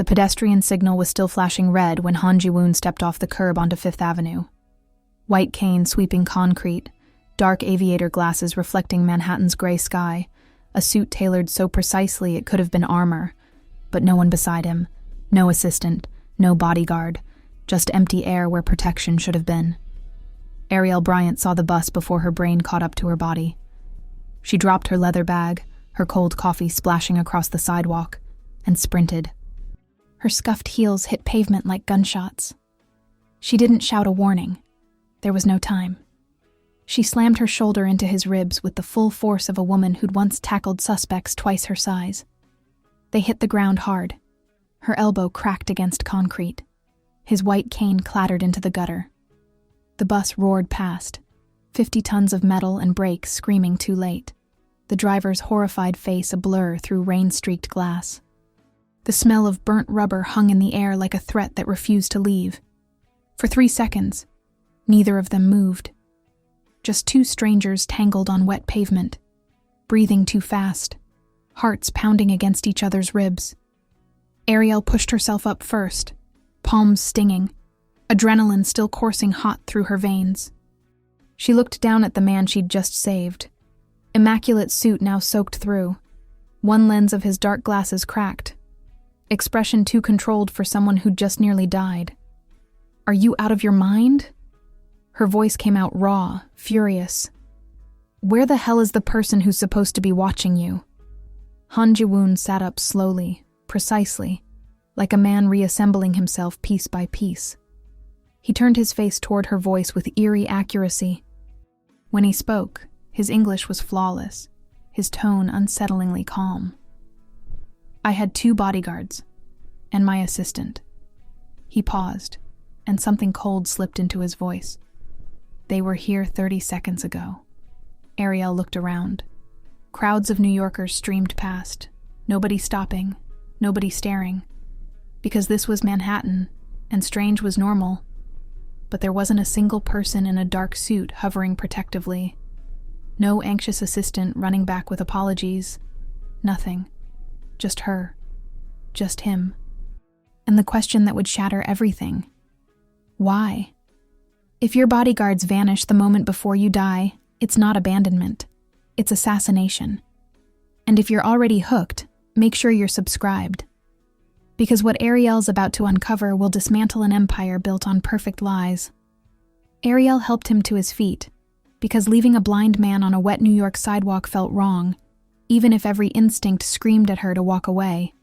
The pedestrian signal was still flashing red when Han Ji-woon stepped off the curb onto Fifth Avenue. White cane sweeping concrete, dark aviator glasses reflecting Manhattan's gray sky, a suit tailored so precisely it could have been armor, but no one beside him, no assistant, no bodyguard, just empty air where protection should have been. Ariel Bryant saw the bus before her brain caught up to her body. She dropped her leather bag, her cold coffee splashing across the sidewalk, and sprinted. Her scuffed heels hit pavement like gunshots. She didn't shout a warning. There was no time. She slammed her shoulder into his ribs with the full force of a woman who'd once tackled suspects twice her size. They hit the ground hard. Her elbow cracked against concrete. His white cane clattered into the gutter. The bus roared past, 50 tons of metal and brakes screaming too late, the driver's horrified face a blur through rain-streaked glass. The smell of burnt rubber hung in the air like a threat that refused to leave. For 3 seconds, neither of them moved. Just two strangers tangled on wet pavement, breathing too fast, hearts pounding against each other's ribs. Ariel pushed herself up first, palms stinging, adrenaline still coursing hot through her veins. She looked down at the man she'd just saved. Immaculate suit now soaked through, one lens of his dark glasses cracked, expression too controlled for someone who'd just nearly died. "Are you out of your mind?" Her voice came out raw, furious. "Where the hell is the person who's supposed to be watching you?" Han Ji-woon sat up slowly, precisely, like a man reassembling himself piece by piece. He turned his face toward her voice with eerie accuracy. When he spoke, his English was flawless, his tone unsettlingly calm. "I had 2 bodyguards, and my assistant." He paused, and something cold slipped into his voice. "They were here 30 seconds ago." Ariel looked around. Crowds of New Yorkers streamed past, nobody stopping, nobody staring, because this was Manhattan, and strange was normal. But there wasn't a single person in a dark suit hovering protectively. No anxious assistant running back with apologies. Nothing. Just her. Just him. And the question that would shatter everything. Why? If your bodyguards vanish the moment before you die, it's not abandonment. It's assassination. And if you're already hooked, make sure you're subscribed. Because what Ariel's about to uncover will dismantle an empire built on perfect lies. Ariel helped him to his feet, because leaving a blind man on a wet New York sidewalk felt wrong, even if every instinct screamed at her to walk away.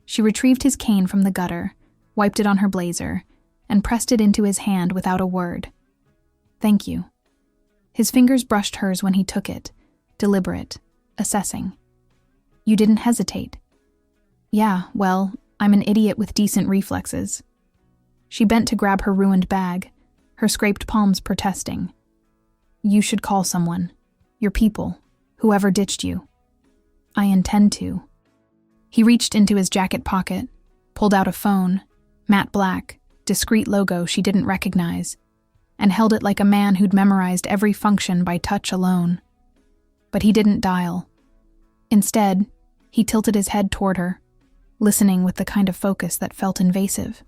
She retrieved his cane from the gutter, wiped it on her blazer, and pressed it into his hand without a word. "Thank you." His fingers brushed hers when he took it, deliberate, assessing. "You didn't hesitate." "Yeah, well, I'm an idiot with decent reflexes." She bent to grab her ruined bag, her scraped palms protesting. "You should call someone. Your people. Whoever ditched you." "I intend to." He reached into his jacket pocket, pulled out a phone, matte black, discreet logo she didn't recognize, and held it like a man who'd memorized every function by touch alone. But he didn't dial. Instead, he tilted his head toward her, listening with the kind of focus that felt invasive.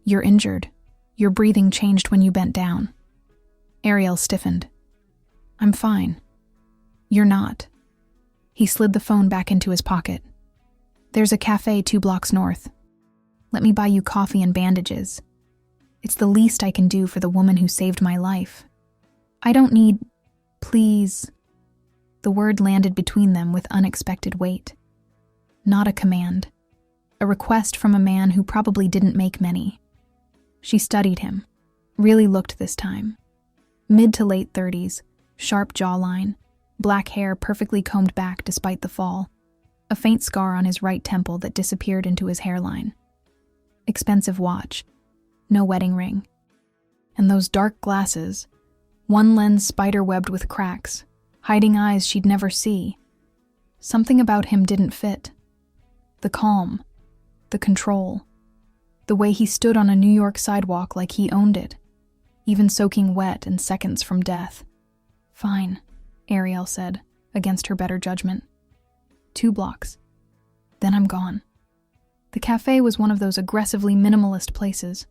"You're injured. Your breathing changed when you bent down." Ariel stiffened. "I'm fine." "You're not." He slid the phone back into his pocket. "There's a cafe 2 blocks north. Let me buy you coffee and bandages. It's the least I can do for the woman who saved my life. I don't need... Please." The word landed between them with unexpected weight. Not a command. A request from a man who probably didn't make many. She studied him. Really looked this time. Mid to late 30s, sharp jawline, black hair perfectly combed back despite the fall, a faint scar on his right temple that disappeared into his hairline. Expensive watch, no wedding ring. And those dark glasses, one lens spider-webbed with cracks, hiding eyes she'd never see. Something about him didn't fit. The calm, the control, the way he stood on a New York sidewalk like he owned it, even soaking wet and seconds from death. "Fine," Ariel said, against her better judgment. 2 blocks. Then I'm gone. The cafe was one of those aggressively minimalist places.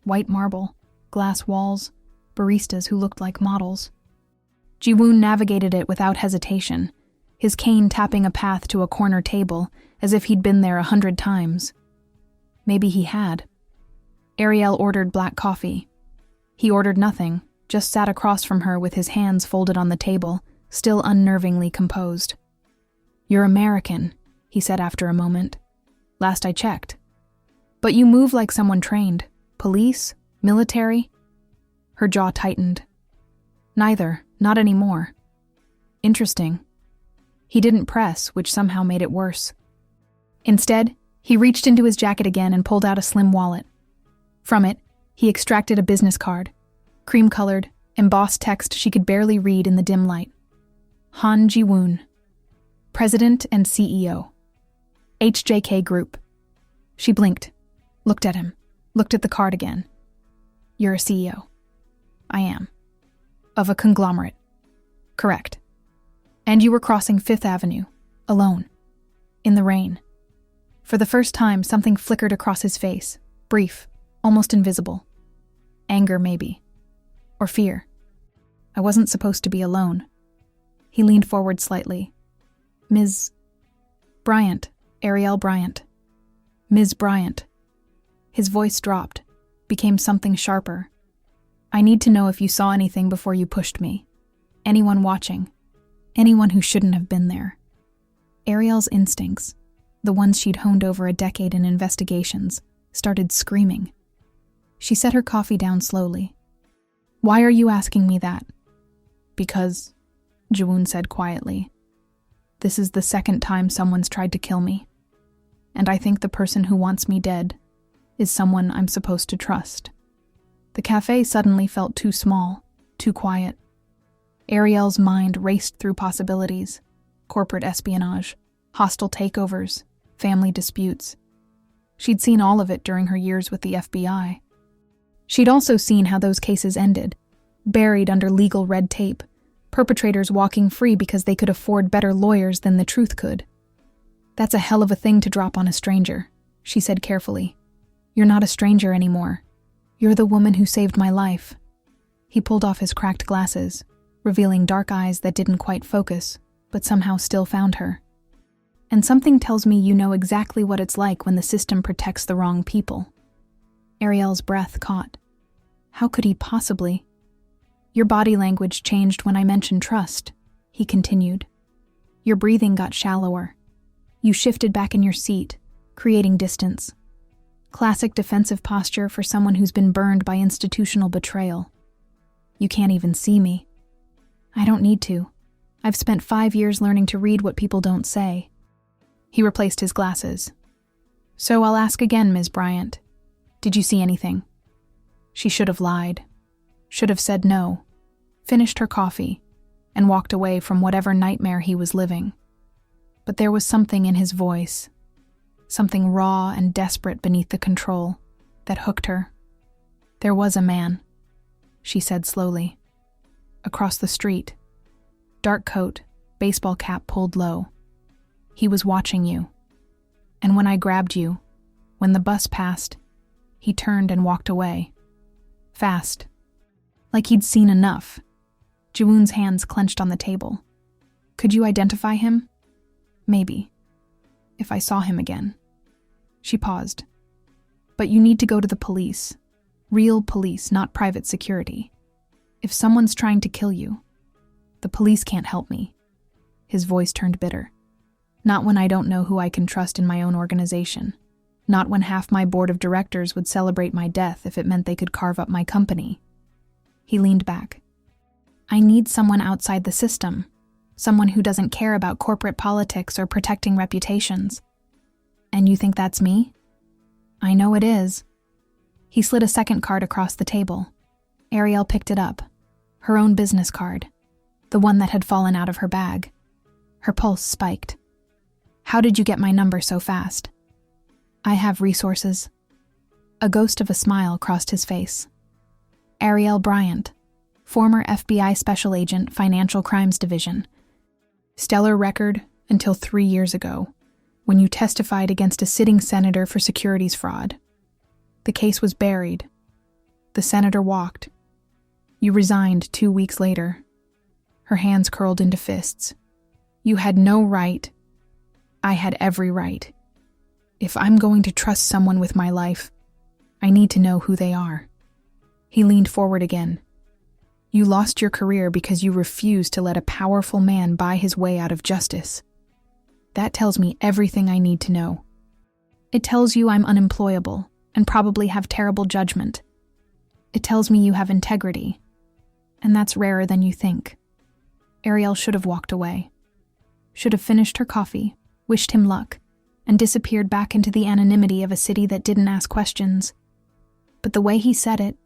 White marble, glass walls, baristas who looked like models. Ji-woon navigated it without hesitation, his cane tapping a path to a corner table as if he'd been there 100 times. Maybe he had. Ariel ordered black coffee. He ordered nothing, just sat across from her with his hands folded on the table, still unnervingly composed. "You're American," he said after a moment. "Last I checked. But you move like someone trained. Police? Military?" Her jaw tightened. "Neither, not anymore." Interesting. He didn't press, which somehow made it worse. Instead, he reached into his jacket again and pulled out a slim wallet. From it, he extracted a business card, cream-colored, embossed text she could barely read in the dim light. Han Ji-woon, President and CEO. HJK Group. She blinked, looked at him, looked at the card again. "You're a CEO." "I am." "Of a conglomerate." "Correct." "And you were crossing Fifth Avenue, alone, in the rain." For the first time, something flickered across his face, brief, almost invisible. Anger, maybe. Or fear. "I wasn't supposed to be alone." He leaned forward slightly. "Ms. Bryant, Ariel Bryant. Ms. Bryant." His voice dropped, became something sharper. "I need to know if you saw anything before you pushed me. Anyone watching. Anyone who shouldn't have been there." Ariel's instincts, the ones she'd honed over a decade in investigations, started screaming. She set her coffee down slowly. "Why are you asking me that?" "Because," Ji-woon said quietly, "this is the second time someone's tried to kill me. And I think the person who wants me dead is someone I'm supposed to trust." The cafe suddenly felt too small, too quiet. Ariel's mind raced through possibilities: corporate espionage, hostile takeovers, family disputes. She'd seen all of it during her years with the FBI. She'd also seen how those cases ended, buried under legal red tape, perpetrators walking free because they could afford better lawyers than the truth could. "That's a hell of a thing to drop on a stranger," she said carefully. "You're not a stranger anymore. You're the woman who saved my life." He pulled off his cracked glasses, revealing dark eyes that didn't quite focus, but somehow still found her. "And something tells me you know exactly what it's like when the system protects the wrong people." Ariel's breath caught. How could he possibly? "Your body language changed when I mentioned trust," he continued. "Your breathing got shallower. You shifted back in your seat, creating distance. Classic defensive posture for someone who's been burned by institutional betrayal. You can't even see me. I don't need to. I've spent 5 years learning to read what people don't say." He replaced his glasses. "So I'll ask again, Ms. Bryant. Did you see anything?" She should have lied. Should have said no, finished her coffee, and walked away from whatever nightmare he was living. But there was something in his voice, something raw and desperate beneath the control, that hooked her. "There was a man," she said slowly. "Across the street. Dark coat, baseball cap pulled low. He was watching you. And when I grabbed you, when the bus passed, he turned and walked away. Fast. Like he'd seen enough." Ji-woon's hands clenched on the table. "Could you identify him?" "Maybe. If I saw him again." She paused. "But you need to go to the police. Real police, not private security. If someone's trying to kill you, the police can't help me." His voice turned bitter. "Not when I don't know who I can trust in my own organization. Not when half my board of directors would celebrate my death if it meant they could carve up my company." He leaned back. "I need someone outside the system. Someone who doesn't care about corporate politics or protecting reputations." "And you think that's me?" "I know it is." He slid a second card across the table. Ariel picked it up. Her own business card. The one that had fallen out of her bag. Her pulse spiked. "How did you get my number so fast?" "I have resources." A ghost of a smile crossed his face. "Ariel Bryant, former FBI Special Agent, Financial Crimes Division. Stellar record until 3 years ago. when you testified against a sitting senator for securities fraud. The case was buried. The senator walked. You resigned 2 weeks later. Her hands curled into fists. You had no right. I had every right. If I'm going to trust someone with my life, I need to know who they are. He leaned forward again. You lost your career because you refused to let a powerful man buy his way out of justice. That tells me everything I need to know. It tells you I'm unemployable and probably have terrible judgment. It tells me you have integrity, and that's rarer than you think. Ariel should have walked away. Should have finished her coffee, wished him luck, and disappeared back into the anonymity of a city that didn't ask questions. But the way he said it,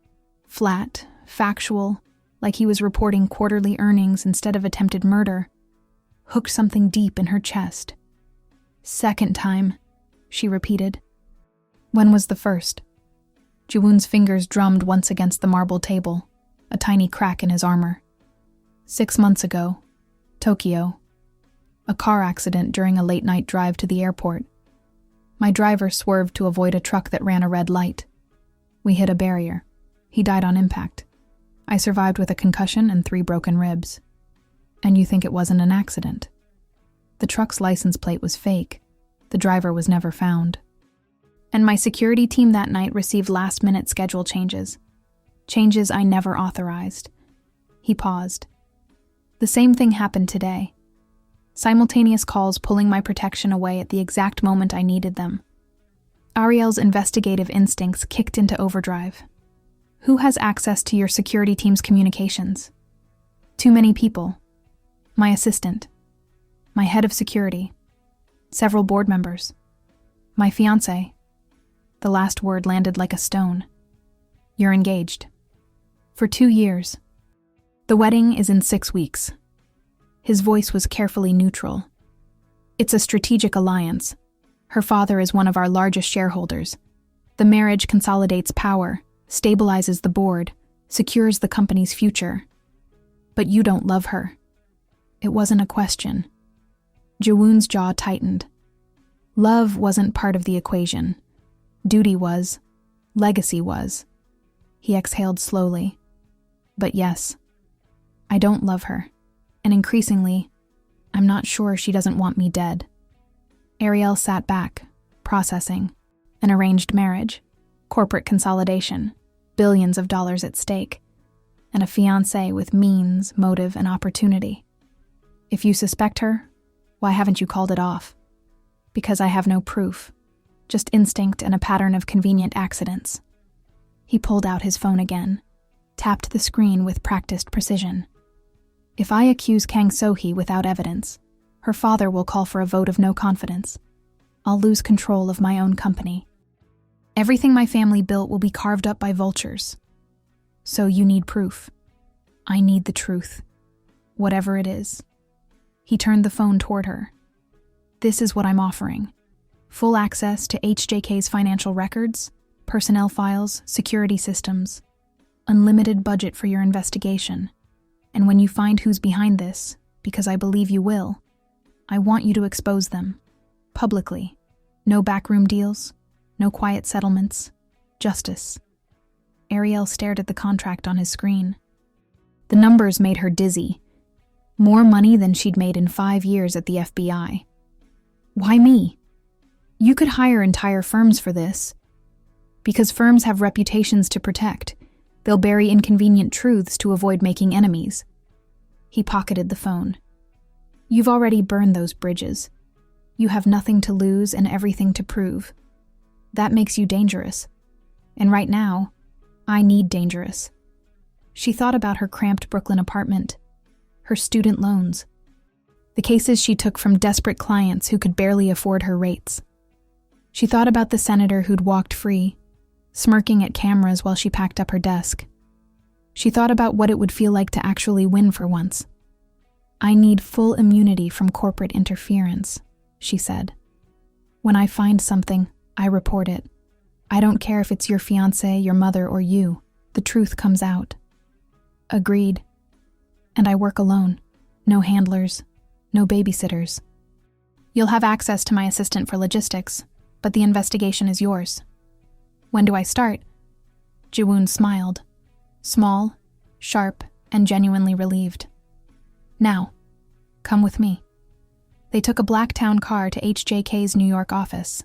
flat, factual, like he was reporting quarterly earnings instead of attempted murder, hooked something deep in her chest. Second time, she repeated. When was the first? Jiwoon's fingers drummed once against the marble table, a tiny crack in his armor. 6 months ago, Tokyo. A car accident during a late-night drive to the airport. My driver swerved to avoid a truck that ran a red light. We hit a barrier. He died on impact. I survived with a concussion and 3 broken ribs. And you think it wasn't an accident? The truck's license plate was fake. The driver was never found. And my security team that night received last-minute schedule changes. Changes I never authorized. He paused. The same thing happened today. Simultaneous calls pulling my protection away at the exact moment I needed them. Ariel's investigative instincts kicked into overdrive. Who has access to your security team's communications? Too many people. My assistant. My head of security. Several board members. My fiancé. The last word landed like a stone. You're engaged. For 2 years. The wedding is in 6 weeks. His voice was carefully neutral. It's a strategic alliance. Her father is one of our largest shareholders. The marriage consolidates power, stabilizes the board, secures the company's future. But you don't love her. It wasn't a question. Jiwoon's jaw tightened. Love wasn't part of the equation. Duty was. Legacy was. He exhaled slowly. But yes, I don't love her. And increasingly, I'm not sure she doesn't want me dead. Ariel sat back, processing. An arranged marriage, corporate consolidation, billions of dollars at stake, and a fiancé with means, motive, and opportunity. If you suspect her, why haven't you called it off? Because I have no proof, just instinct and a pattern of convenient accidents. He pulled out his phone again, tapped the screen with practiced precision. If I accuse Kang So-hee without evidence, her father will call for a vote of no confidence. I'll lose control of my own company. Everything my family built will be carved up by vultures. So you need proof. I need the truth. Whatever it is. He turned the phone toward her. This is what I'm offering. Full access to HJK's financial records, personnel files, security systems. Unlimited budget for your investigation. And when you find who's behind this, because I believe you will, I want you to expose them. Publicly. No backroom deals. No quiet settlements. Justice. Ariel stared at the contract on his screen. The numbers made her dizzy. More money than she'd made in 5 years at the FBI. Why me? You could hire entire firms for this. Because firms have reputations to protect. They'll bury inconvenient truths to avoid making enemies. He pocketed the phone. You've already burned those bridges. You have nothing to lose and everything to prove. That makes you dangerous. And right now, I need dangerous. She thought about her cramped Brooklyn apartment, her student loans, the cases she took from desperate clients who could barely afford her rates. She thought about the senator who'd walked free, smirking at cameras while she packed up her desk. She thought about what it would feel like to actually win for once. I need full immunity from corporate interference, she said. When I find something, I report it. I don't care if it's your fiancé, your mother, or you. The truth comes out. Agreed. And I work alone. No handlers. No babysitters. You'll have access to my assistant for logistics, but the investigation is yours. When do I start? Ji-woon smiled. Small, sharp, and genuinely relieved. Now, come with me. They took a black town car to HJK's New York office,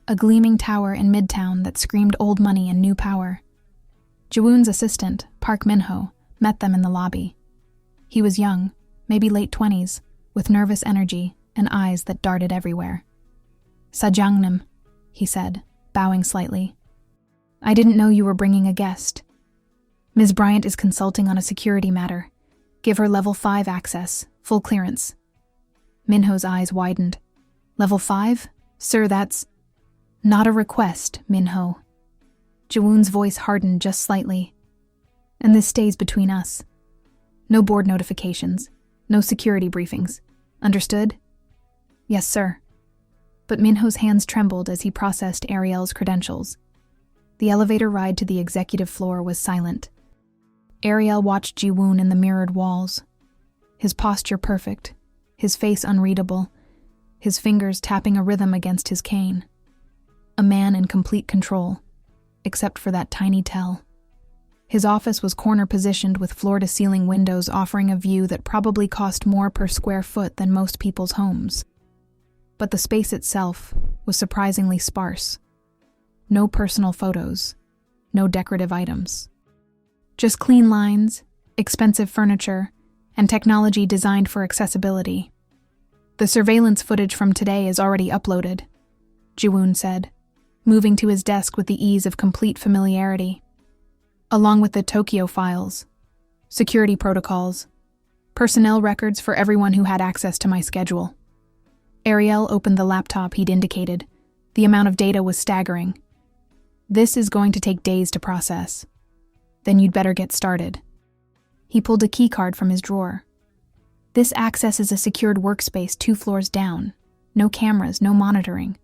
a gleaming tower in Midtown that screamed old money and new power. Ji-woon's assistant, Park Min-ho, met them in the lobby. He was young, maybe late 20s, with nervous energy and eyes that darted everywhere. "Sajangnim," he said, bowing slightly. "I didn't know you were bringing a guest. Ms. Bryant is consulting on a security matter. Give her level 5 access, full clearance." Minho's eyes widened. "Level 5? Sir, that's..." "Not a request, Minho." Ji-woon's voice hardened just slightly. "And this stays between us. No board notifications, no security briefings. Understood?" "Yes, sir." But Minho's hands trembled as he processed Ariel's credentials. The elevator ride to the executive floor was silent. Ariel watched Ji-woon in the mirrored walls. His posture perfect, his face unreadable, his fingers tapping a rhythm against his cane. A man in complete control, except for that tiny tell. His office was corner-positioned with floor-to-ceiling windows offering a view that probably cost more per square foot than most people's homes. But the space itself was surprisingly sparse. No personal photos, no decorative items. Just clean lines, expensive furniture, and technology designed for accessibility. "The surveillance footage from today is already uploaded," Ji-woon said, moving to his desk with the ease of complete familiarity. "Along with the Tokyo files, security protocols, personnel records for everyone who had access to my schedule." Ariel opened the laptop he'd indicated. The amount of data was staggering. "This is going to take days to process. Then you'd better get started." He pulled a keycard from his drawer. "This accesses a secured workspace 2 floors down. No cameras, no monitoring.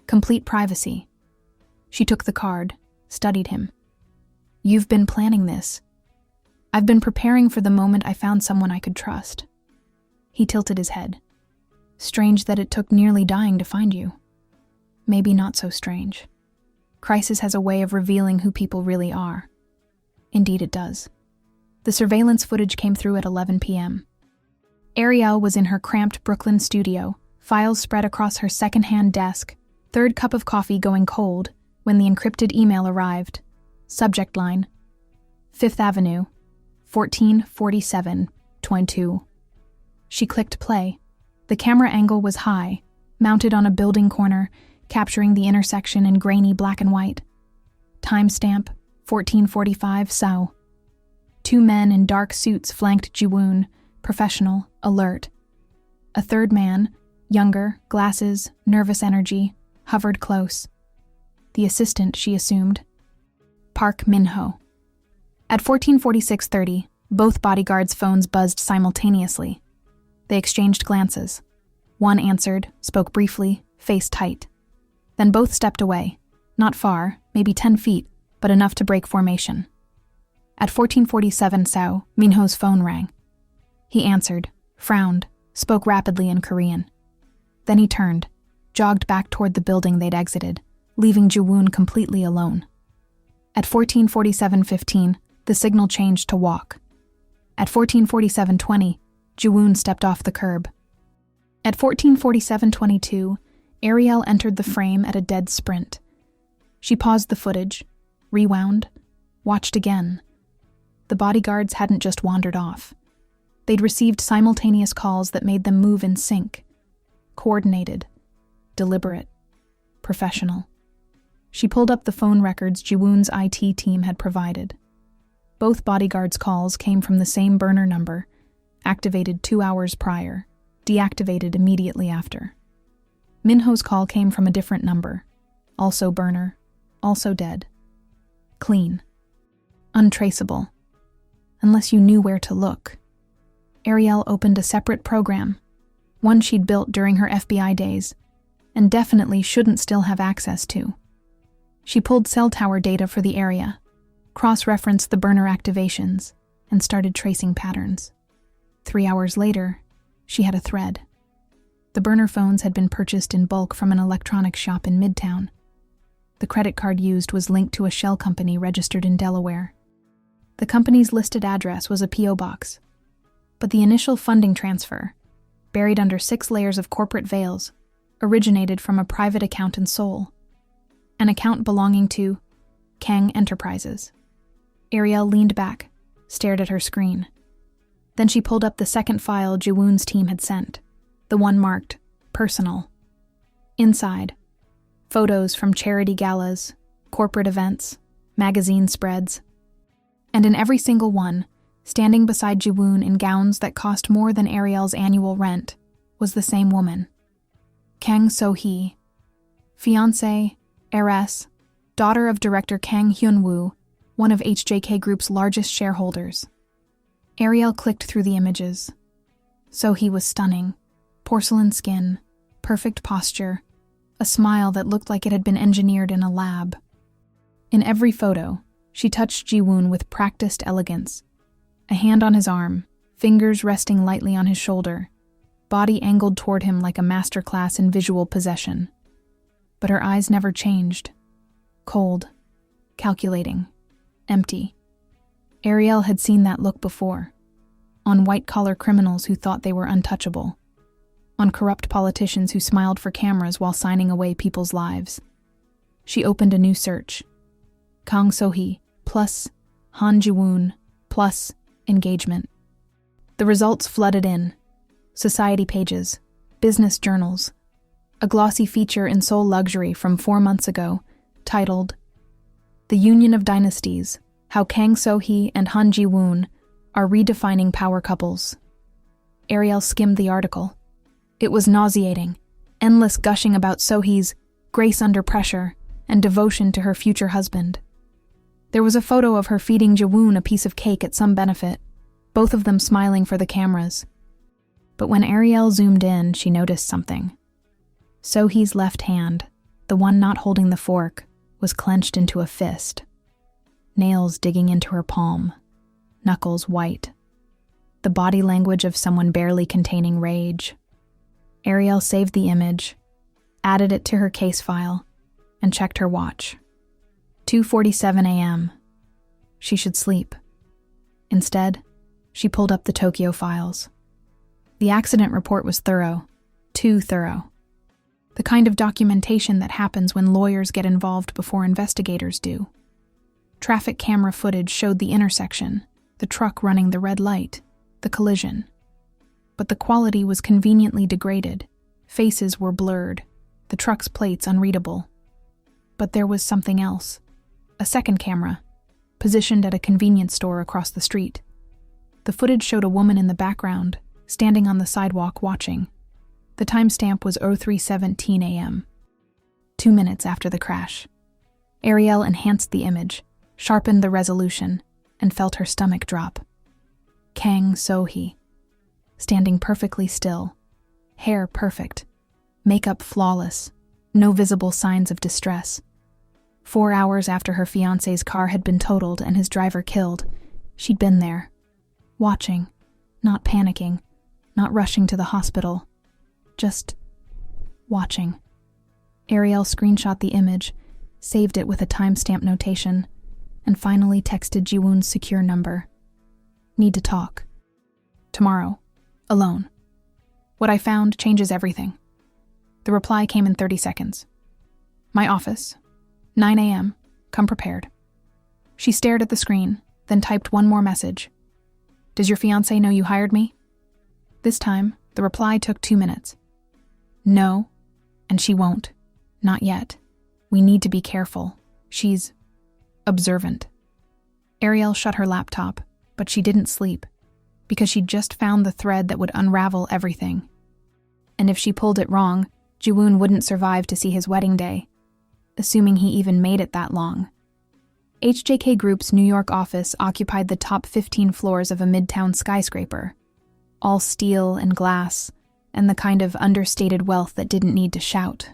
Complete privacy." She took the card, studied him. "You've been planning this." "I've been preparing for the moment I found someone I could trust." He tilted his head. "Strange that it took nearly dying to find you." "Maybe not so strange. Crisis has a way of revealing who people really are." "Indeed it does." The surveillance footage came through at 11 p.m. Ariel was in her cramped Brooklyn studio, files spread across her second-hand desk, third cup of coffee going cold, when the encrypted email arrived. Subject line: 5th Avenue, 1447-22. She clicked play. The camera angle was high, mounted on a building corner, capturing the intersection in grainy black and white. Timestamp: 1445 Sao. 2 men in dark suits flanked Ji-woon, professional, alert. A third man, younger, glasses, nervous energy, hovered close. The assistant, she assumed. Park Min-ho. At 14:46:30, both bodyguards' phones buzzed simultaneously. They exchanged glances. One answered, spoke briefly, face tight. Then both stepped away, not far, maybe 10 feet, but enough to break formation. At 14:47 Sao, Minho's phone rang. He answered, frowned, spoke rapidly in Korean. Then he turned, jogged back toward the building they'd exited, leaving Ji-woon completely alone. At 14:47:15, the signal changed to walk. At 14:47:20, Ji-woon stepped off the curb. At 14:47:22, Ariel entered the frame at a dead sprint. She paused the footage, rewound, watched again. The bodyguards hadn't just wandered off. They'd received simultaneous calls that made them move in sync. Coordinated, deliberate, professional. She pulled up the phone records Ji-woon's IT team had provided. Both bodyguards' calls came from the same burner number, activated 2 hours prior, deactivated immediately after. Minho's call came from a different number, also burner, also dead. Clean. Untraceable. Unless you knew where to look. Ariel opened a separate program, one she'd built during her FBI days, and definitely shouldn't still have access to. She pulled cell tower data for the area, cross-referenced the burner activations, and started tracing patterns. 3 hours later, she had a thread. The burner phones had been purchased in bulk from an electronics shop in Midtown. The credit card used was linked to a shell company registered in Delaware. The company's listed address was a P.O. box. But the initial funding transfer, buried under 6 layers of corporate veils, originated from a private account in Seoul, an account belonging to Kang Enterprises. Ariel leaned back, stared at her screen. Then she pulled up the second file Ji-woon's team had sent, the one marked Personal. Inside, photos from charity galas, corporate events, magazine spreads. And in every single one, standing beside Ji-woon in gowns that cost more than Ariel's annual rent, was the same woman. Kang So-hee, fiancée, heiress, daughter of director Kang Hyun-woo, one of HJK Group's largest shareholders. Ariel clicked through the images. So-hee was stunning. Porcelain skin, perfect posture, a smile that looked like it had been engineered in a lab. In every photo, she touched Ji-woon with practiced elegance. A hand on his arm, fingers resting lightly on his shoulder, body angled toward him like a masterclass in visual possession. But her eyes never changed. Cold, calculating, empty. Ariel had seen that look before, on white-collar criminals who thought they were untouchable, on corrupt politicians who smiled for cameras while signing away people's lives. She opened a new search. Kang So-hee plus Han Ji-woon plus engagement. The results flooded in. Society pages, business journals, a glossy feature in Seoul Luxury from 4 months ago, titled The Union of Dynasties, How Kang So-hee and Han Ji-woon Are Redefining Power Couples. Ariel skimmed the article. It was nauseating, endless gushing about So-hee's grace under pressure and devotion to her future husband. There was a photo of her feeding Ji-woon a piece of cake at some benefit, both of them smiling for the cameras. But when Ariel zoomed in, she noticed something. So-hee's left hand, the one not holding the fork, was clenched into a fist, nails digging into her palm, knuckles white. The body language of someone barely containing rage. Ariel saved the image, added it to her case file, and checked her watch. 2:47 a.m. She should sleep. Instead, she pulled up the Tokyo files. The accident report was thorough, too thorough. The kind of documentation that happens when lawyers get involved before investigators do. Traffic camera footage showed the intersection, the truck running the red light, the collision. But the quality was conveniently degraded. Faces were blurred, the truck's plates unreadable. But there was something else. A second camera, positioned at a convenience store across the street. The footage showed a woman in the background, standing on the sidewalk watching. The timestamp was 03:17 a.m., 2 minutes after the crash. Ariel enhanced the image, sharpened the resolution, and felt her stomach drop. Kang So-hee, standing perfectly still, hair perfect, makeup flawless, no visible signs of distress. 4 hours after her fiancé's car had been totaled and his driver killed, she'd been there, watching, not panicking, not rushing to the hospital, just watching. Ariel screenshot the image, saved it with a timestamp notation, and finally texted Ji-woon's secure number. Need to talk. Tomorrow. Alone. What I found changes everything. The reply came in 30 seconds. My office. 9 a.m. Come prepared. She stared at the screen, then typed one more message. Does your fiancé know you hired me? This time, the reply took 2 minutes. No, and she won't. Not yet. We need to be careful. She's observant. Ariel shut her laptop, but she didn't sleep, because she'd just found the thread that would unravel everything. And if she pulled it wrong, Ji-woon wouldn't survive to see his wedding day, assuming he even made it that long. HJK Group's New York office occupied the top 15 floors of a midtown skyscraper, all steel and glass, and the kind of understated wealth that didn't need to shout.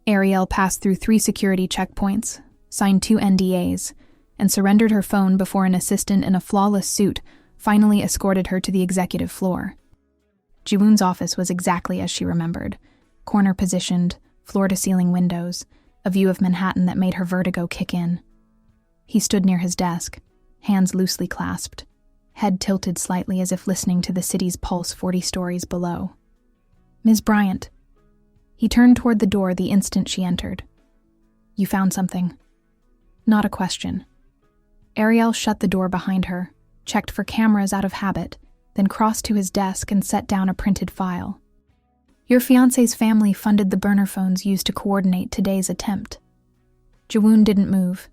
Ariel passed through 3 security checkpoints, signed 2 NDAs, and surrendered her phone before an assistant in a flawless suit finally escorted her to the executive floor. Jiwoon's office was exactly as she remembered. Corner positioned, floor-to-ceiling windows, a view of Manhattan that made her vertigo kick in. He stood near his desk, hands loosely clasped, head tilted slightly as if listening to the city's pulse 40 stories below. "Ms. Bryant." He turned toward the door the instant she entered. "You found something?" Not a question. Ariel shut the door behind her, checked for cameras out of habit, then crossed to his desk and set down a printed file. "Your fiancé's family funded the burner phones used to coordinate today's attempt." Jiwoon didn't move,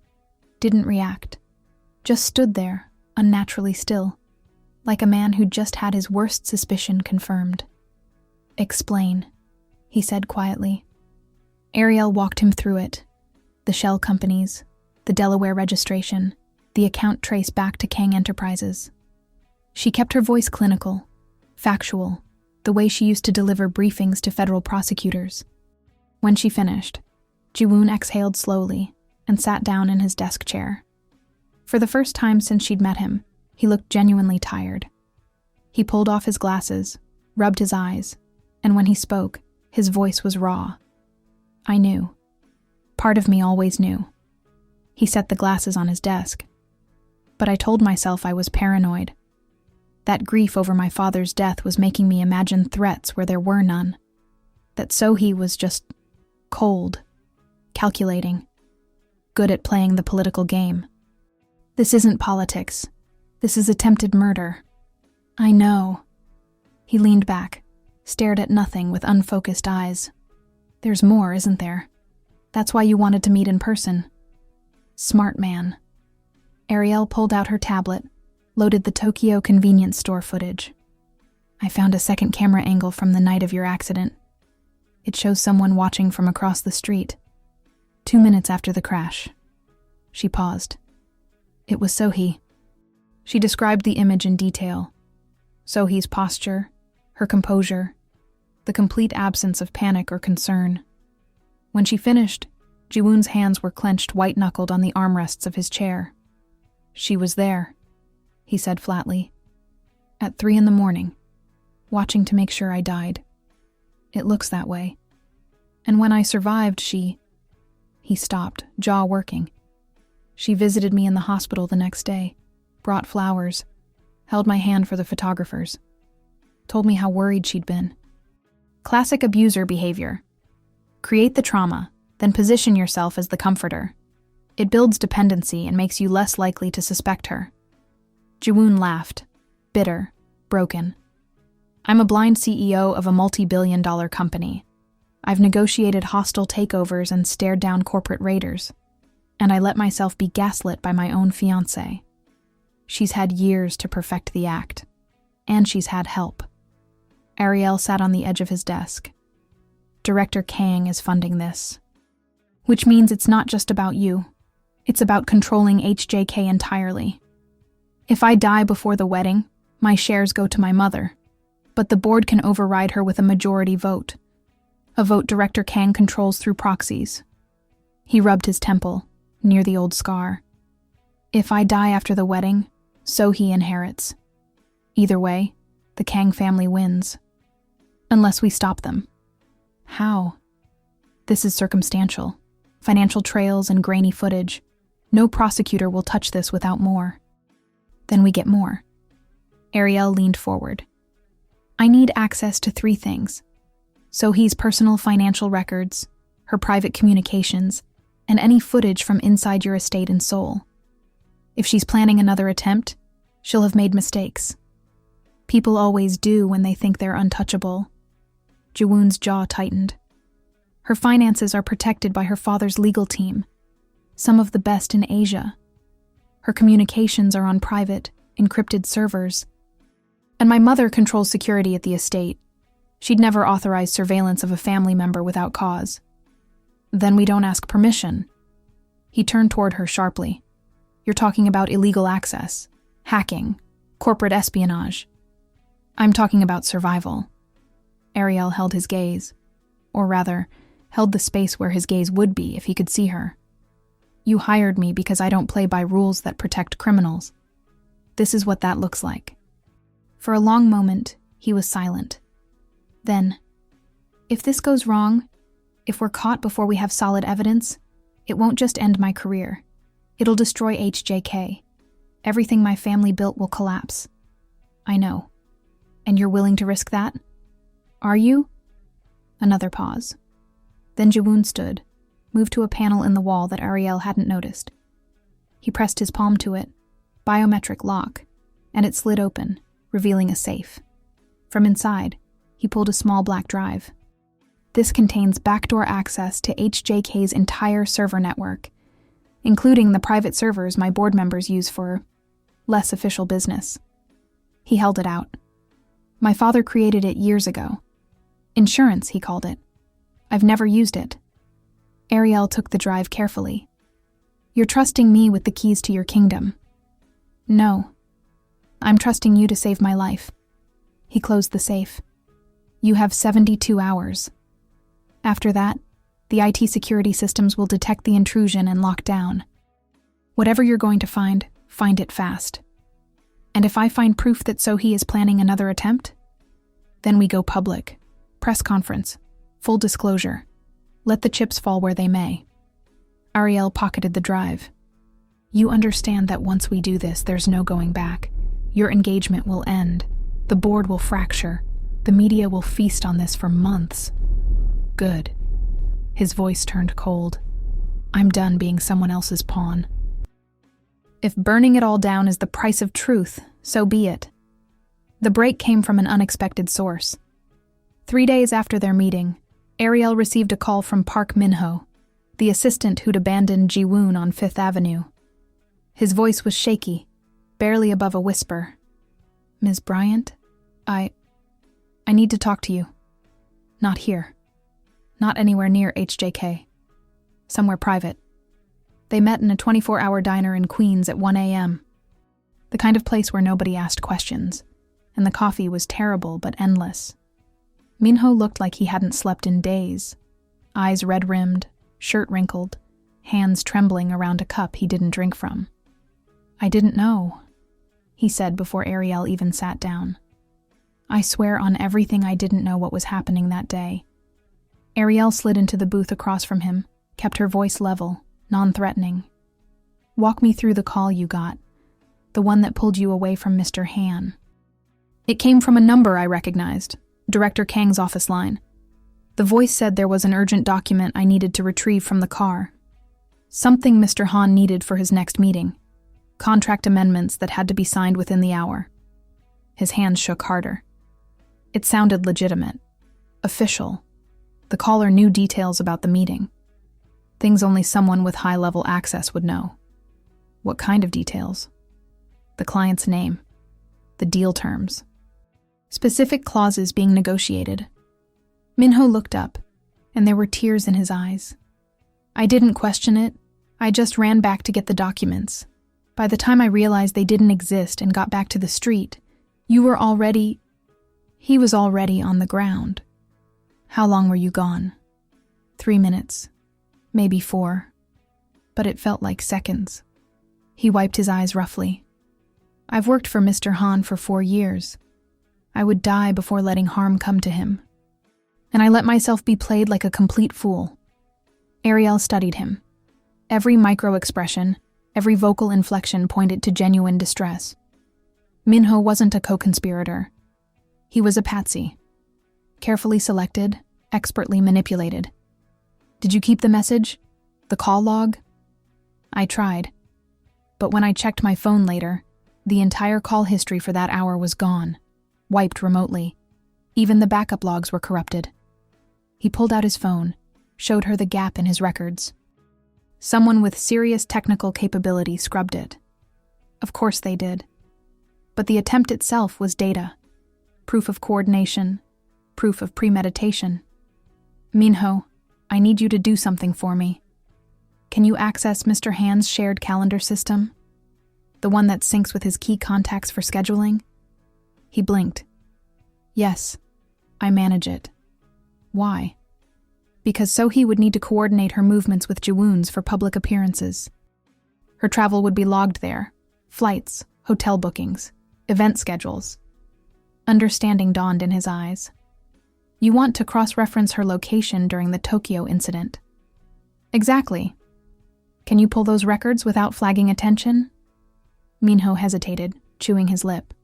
didn't react, just stood there, unnaturally still, like a man who'd just had his worst suspicion confirmed. "Explain," he said quietly. Ariel walked him through it. The shell companies, the Delaware registration, the account trace back to Kang Enterprises. She kept her voice clinical, factual, the way she used to deliver briefings to federal prosecutors. When she finished, Jiwoon exhaled slowly and sat down in his desk chair. For the first time since she'd met him, he looked genuinely tired. He pulled off his glasses, rubbed his eyes, and when he spoke, his voice was raw. "I knew. Part of me always knew." He set the glasses on his desk. "But I told myself I was paranoid. That grief over my father's death was making me imagine threats where there were none. That Sohee was just cold, calculating, good at playing the political game. This isn't politics. This is attempted murder." "I know." He leaned back, stared at nothing with unfocused eyes. "There's more, isn't there? That's why you wanted to meet in person." "Smart man." Ariel pulled out her tablet, loaded the Tokyo convenience store footage. "I found a second camera angle from the night of your accident. It shows someone watching from across the street, 2 minutes after the crash." She paused. "It was Sohee." She described the image in detail. Sohee's posture, her composure, the complete absence of panic or concern. When she finished, Jiwoon's hands were clenched white-knuckled on the armrests of his chair. "She was there," he said flatly. "At 3 a.m, watching to make sure I died. It looks that way. And when I survived, she..." He stopped, jaw working. "She visited me in the hospital the next day, brought flowers, held my hand for the photographers, told me how worried she'd been. Classic abuser behavior. Create the trauma, then position yourself as the comforter. It builds dependency and makes you less likely to suspect her." Jiwoon laughed, bitter, broken. "I'm a blind CEO of a multi-billion-dollar company. I've negotiated hostile takeovers and stared down corporate raiders. And I let myself be gaslit by my own fiancé. She's had years to perfect the act. And she's had help." Ariel sat on the edge of his desk. "Director Kang is funding this. Which means it's not just about you. It's about controlling HJK entirely. If I die before the wedding, my shares go to my mother. But the board can override her with a majority vote. A vote Director Kang controls through proxies." He rubbed his temple, near the old scar. "If I die after the wedding, Sohee inherits. Either way, the Kang family wins. Unless we stop them." "How?" "This is circumstantial. Financial trails and grainy footage. No prosecutor will touch this without more." "Then we get more." Ariel leaned forward. "I need access to 3 things. Sohee's personal financial records, her private communications, and any footage from inside your estate in Seoul. If she's planning another attempt, she'll have made mistakes. People always do when they think they're untouchable." Jiwoon's jaw tightened. "Her finances are protected by her father's legal team, some of the best in Asia. Her communications are on private, encrypted servers. And my mother controls security at the estate. She'd never authorize surveillance of a family member without cause. Then we don't ask permission." He turned toward her sharply. "You're talking about illegal access, hacking, corporate espionage. I'm talking about survival." Ariel held his gaze, or rather, held the space where his gaze would be if he could see her. "You hired me because I don't play by rules that protect criminals. This is what that looks like." For a long moment, he was silent, Then, if this goes wrong, if we're caught before we have solid evidence, it won't just end my career. It'll destroy HJK. Everything my family built will collapse. I know. And you're willing to risk that? Are you? Another pause. Then Jiwoon stood, moved to a panel in the wall that Ariel hadn't noticed. He pressed his palm to it, biometric lock, and it slid open, revealing a safe. From inside, he pulled a small black drive. This contains backdoor access to HJK's entire server network, including the private servers my board members use for less official business. He held it out. My father created it years ago. Insurance, he called it. I've never used it. Ariel took the drive carefully. You're trusting me with the keys to your kingdom. No. I'm trusting you to save my life. He closed the safe. You have 72 hours. After that, the IT security systems will detect the intrusion and lock down. Whatever you're going to find it fast. And if I find proof that Sohee is planning another attempt, then we go public. Press conference. Full disclosure. Let the chips fall where they may. Ariel pocketed the drive. You understand that once we do this, there's no going back. Your engagement will end. The board will fracture. The media will feast on this for months. Good. His voice turned cold. I'm done being someone else's pawn. If burning it all down is the price of truth, so be it. The break came from an unexpected source. 3 days after their meeting, Ariel received a call from Park Min-ho, the assistant who'd abandoned Jiwoon on Fifth Avenue. His voice was shaky, barely above a whisper. Ms. Bryant, I need to talk to you. Not here. Not anywhere near HJK. Somewhere private. They met in a 24-hour diner in Queens at 1 a.m. The kind of place where nobody asked questions, and the coffee was terrible but endless. Minho looked like he hadn't slept in days. Eyes red-rimmed, shirt wrinkled, hands trembling around a cup he didn't drink from. I didn't know, he said before Ariel even sat down. I swear on everything I didn't know what was happening that day. Ariel slid into the booth across from him, kept her voice level, non-threatening. Walk me through the call you got, the one that pulled you away from Mr. Han. It came from a number I recognized, Director Kang's office line. The voice said there was an urgent document I needed to retrieve from the car. Something Mr. Han needed for his next meeting. Contract amendments that had to be signed within the hour. His hands shook harder. It sounded legitimate. Official. The caller knew details about the meeting. Things only someone with high-level access would know. What kind of details? The client's name. The deal terms. Specific clauses being negotiated. Minho looked up, and there were tears in his eyes. I didn't question it. I just ran back to get the documents. By the time I realized they didn't exist and got back to the street, he was already on the ground. How long were you gone? 3 minutes. Maybe 4. But it felt like seconds. He wiped his eyes roughly. I've worked for Mr. Han for 4 years. I would die before letting harm come to him. And I let myself be played like a complete fool. Ariel studied him. Every micro-expression, every vocal inflection pointed to genuine distress. Minho wasn't a co-conspirator. He was a patsy. Carefully selected, expertly manipulated. Did you keep the message? The call log? I tried. But when I checked my phone later, the entire call history for that hour was gone, wiped remotely. Even the backup logs were corrupted. He pulled out his phone, showed her the gap in his records. Someone with serious technical capability scrubbed it. Of course they did. But the attempt itself was data. Proof of coordination. Proof of premeditation. Minho, I need you to do something for me. Can you access Mr. Han's shared calendar system? The one that syncs with his key contacts for scheduling? He blinked. Yes, I manage it. Why? Because Sohee would need to coordinate her movements with Jiwoon's for public appearances. Her travel would be logged there. Flights, hotel bookings, event schedules. Understanding dawned in his eyes. You want to cross-reference her location during the Tokyo incident. Exactly. Can you pull those records without flagging attention? Minho hesitated, chewing his lip.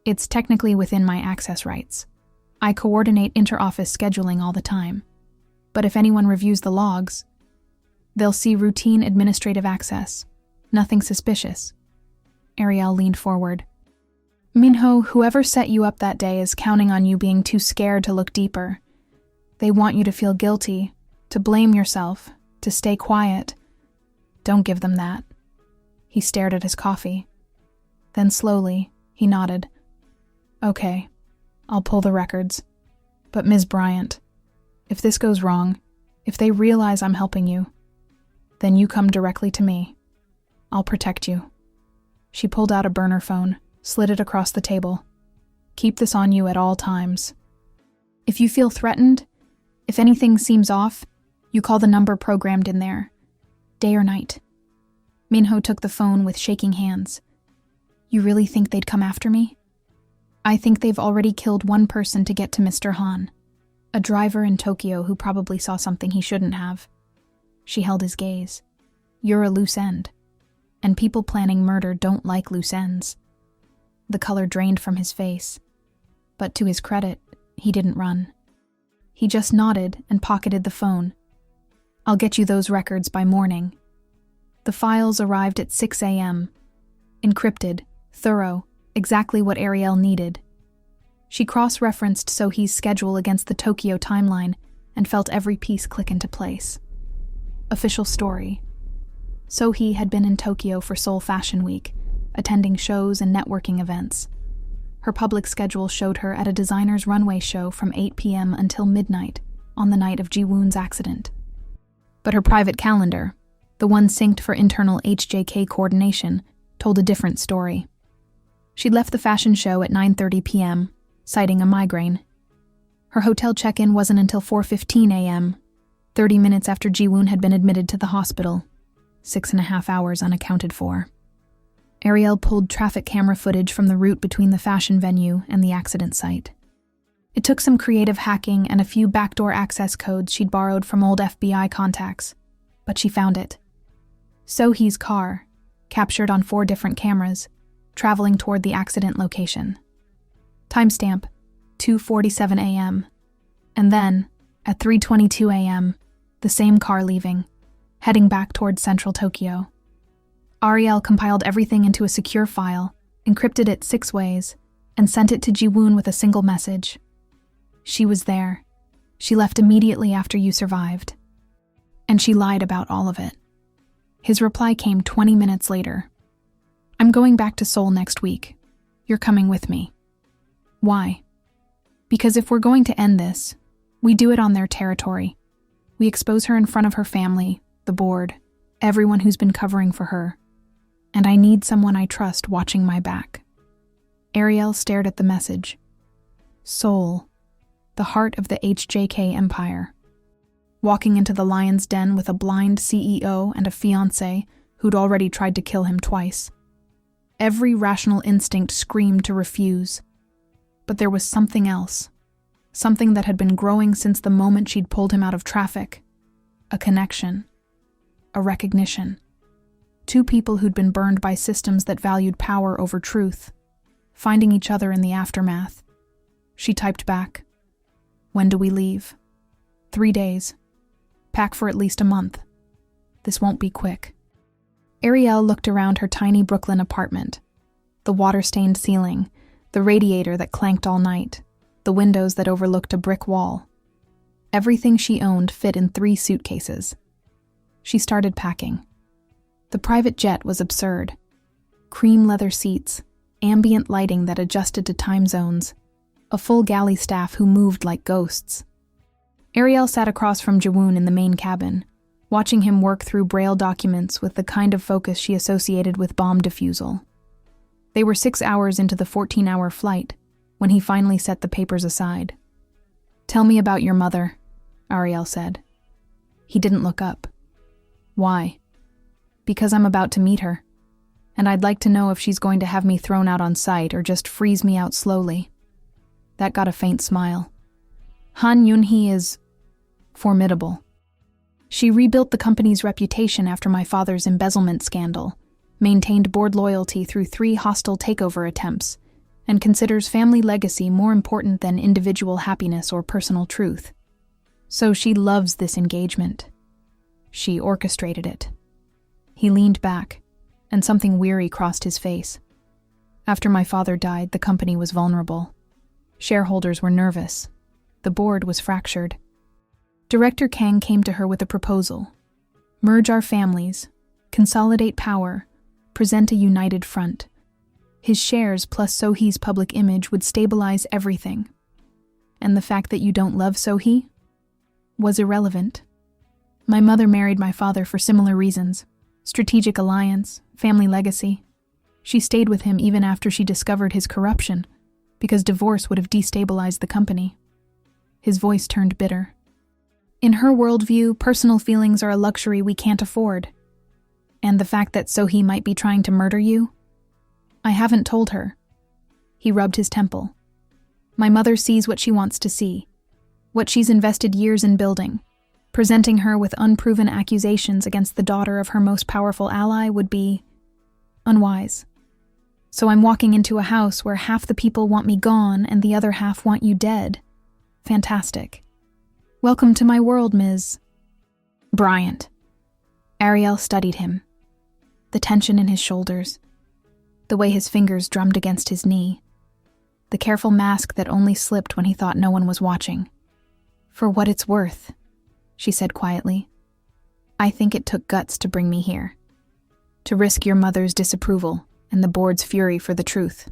It's technically within my access rights. I coordinate inter-office scheduling all the time. But if anyone reviews the logs, they'll see routine administrative access. Nothing suspicious. Ariel leaned forward. Minho, whoever set you up that day is counting on you being too scared to look deeper. They want you to feel guilty, to blame yourself, to stay quiet. Don't give them that. He stared at his coffee. Then slowly, he nodded. Okay, I'll pull the records. But Ms. Bryant, if this goes wrong, if they realize I'm helping you, then you come directly to me. I'll protect you. She pulled out a burner phone, slid it across the table. Keep this on you at all times. If you feel threatened, if anything seems off, you call the number programmed in there, day or night. Minho took the phone with shaking hands. You really think they'd come after me? I think they've already killed one person to get to Mr. Han, a driver in Tokyo who probably saw something he shouldn't have. She held his gaze. You're a loose end, and people planning murder don't like loose ends. The color drained from his face, but to his credit, he didn't run. He just nodded and pocketed the phone. I'll get you those records by morning. The files arrived at 6 a.m. Encrypted, thorough, exactly what Ariel needed. She cross-referenced Sohee's schedule against the Tokyo timeline and felt every piece click into place. Official story. Sohee had been in Tokyo for Seoul Fashion Week, attending shows and networking events. Her public schedule showed her at a designer's runway show from 8 p.m. until midnight on the night of Ji-woon's accident. But her private calendar, the one synced for internal HJK coordination, told a different story. She'd left the fashion show at 9:30 p.m., citing a migraine. Her hotel check-in wasn't until 4:15 a.m., 30 minutes after Ji-woon had been admitted to the hospital, 6.5 hours unaccounted for. Ariel pulled traffic camera footage from the route between the fashion venue and the accident site. It took some creative hacking and a few backdoor access codes she'd borrowed from old FBI contacts, but she found it. Sohee's car, captured on 4 different cameras, traveling toward the accident location. Timestamp, 2:47 a.m. And then, at 3:22 a.m., the same car leaving, heading back toward central Tokyo. Ariel compiled everything into a secure file, encrypted it 6 ways, and sent it to Ji-woon with a single message. She was there. She left immediately after you survived. And she lied about all of it. His reply came 20 minutes later. I'm going back to Seoul next week. You're coming with me. Why? Because if we're going to end this, we do it on their territory. We expose her in front of her family, the board, everyone who's been covering for her. And I need someone I trust watching my back. Ariel stared at the message. Seoul, the heart of the HJK empire. Walking into the lion's den with a blind CEO and a fiancé who'd already tried to kill him twice. Every rational instinct screamed to refuse. But there was something else. Something that had been growing since the moment she'd pulled him out of traffic. A connection. A recognition. 2 people who'd been burned by systems that valued power over truth, finding each other in the aftermath. She typed back. When do we leave? 3 days. Pack for at least a month. This won't be quick. Ariel looked around her tiny Brooklyn apartment. The water-stained ceiling, the radiator that clanked all night, the windows that overlooked a brick wall. Everything she owned fit in 3 suitcases. She started packing. The private jet was absurd. Cream leather seats, ambient lighting that adjusted to time zones, a full galley staff who moved like ghosts. Ariel sat across from Ji-woon in the main cabin, watching him work through Braille documents with the kind of focus she associated with bomb defusal. They were 6 hours into the 14-hour flight when he finally set the papers aside. Tell me about your mother, Ariel said. He didn't look up. Why? Because I'm about to meet her, and I'd like to know if she's going to have me thrown out on sight or just freeze me out slowly. That got a faint smile. Han Yunhee is formidable. She rebuilt the company's reputation after my father's embezzlement scandal, maintained board loyalty through 3 hostile takeover attempts, and considers family legacy more important than individual happiness or personal truth. So she loves this engagement. She orchestrated it. He leaned back, and something weary crossed his face. After my father died, the company was vulnerable. Shareholders were nervous. The board was fractured. Director Kang came to her with a proposal. Merge our families, consolidate power, present a united front. His shares plus Sohee's public image would stabilize everything. And the fact that you don't love Sohee was irrelevant. My mother married my father for similar reasons: strategic alliance, family legacy. She stayed with him even after she discovered his corruption, because divorce would have destabilized the company. His voice turned bitter. In her worldview, personal feelings are a luxury we can't afford. And the fact that Sohee might be trying to murder you? I haven't told her. He rubbed his temple. My mother sees what she wants to see, what she's invested years in building. Presenting her with unproven accusations against the daughter of her most powerful ally would be unwise. So I'm walking into a house where half the people want me gone and the other half want you dead. Fantastic. Welcome to my world, Ms. Bryant. Ariel studied him. The tension in his shoulders, the way his fingers drummed against his knee, the careful mask that only slipped when he thought no one was watching. For what it's worth, she said quietly, I think it took guts to bring me here. To risk your mother's disapproval and the board's fury for the truth.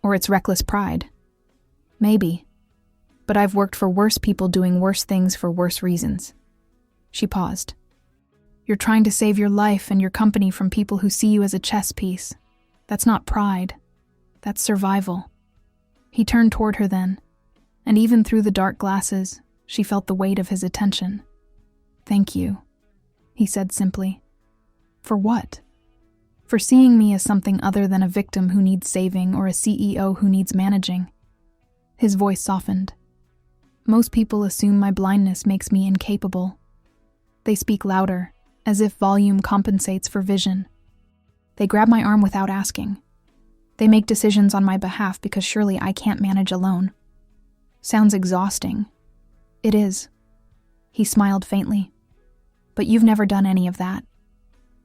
Or its reckless pride. Maybe. But I've worked for worse people doing worse things for worse reasons. She paused. You're trying to save your life and your company from people who see you as a chess piece. That's not pride. That's survival. He turned toward her then, and even through the dark glasses, she felt the weight of his attention. Thank you, he said simply. For what? For seeing me as something other than a victim who needs saving or a CEO who needs managing. His voice softened. Most people assume my blindness makes me incapable. They speak louder, as if volume compensates for vision. They grab my arm without asking. They make decisions on my behalf because surely I can't manage alone. Sounds exhausting. It is. He smiled faintly. But you've never done any of that.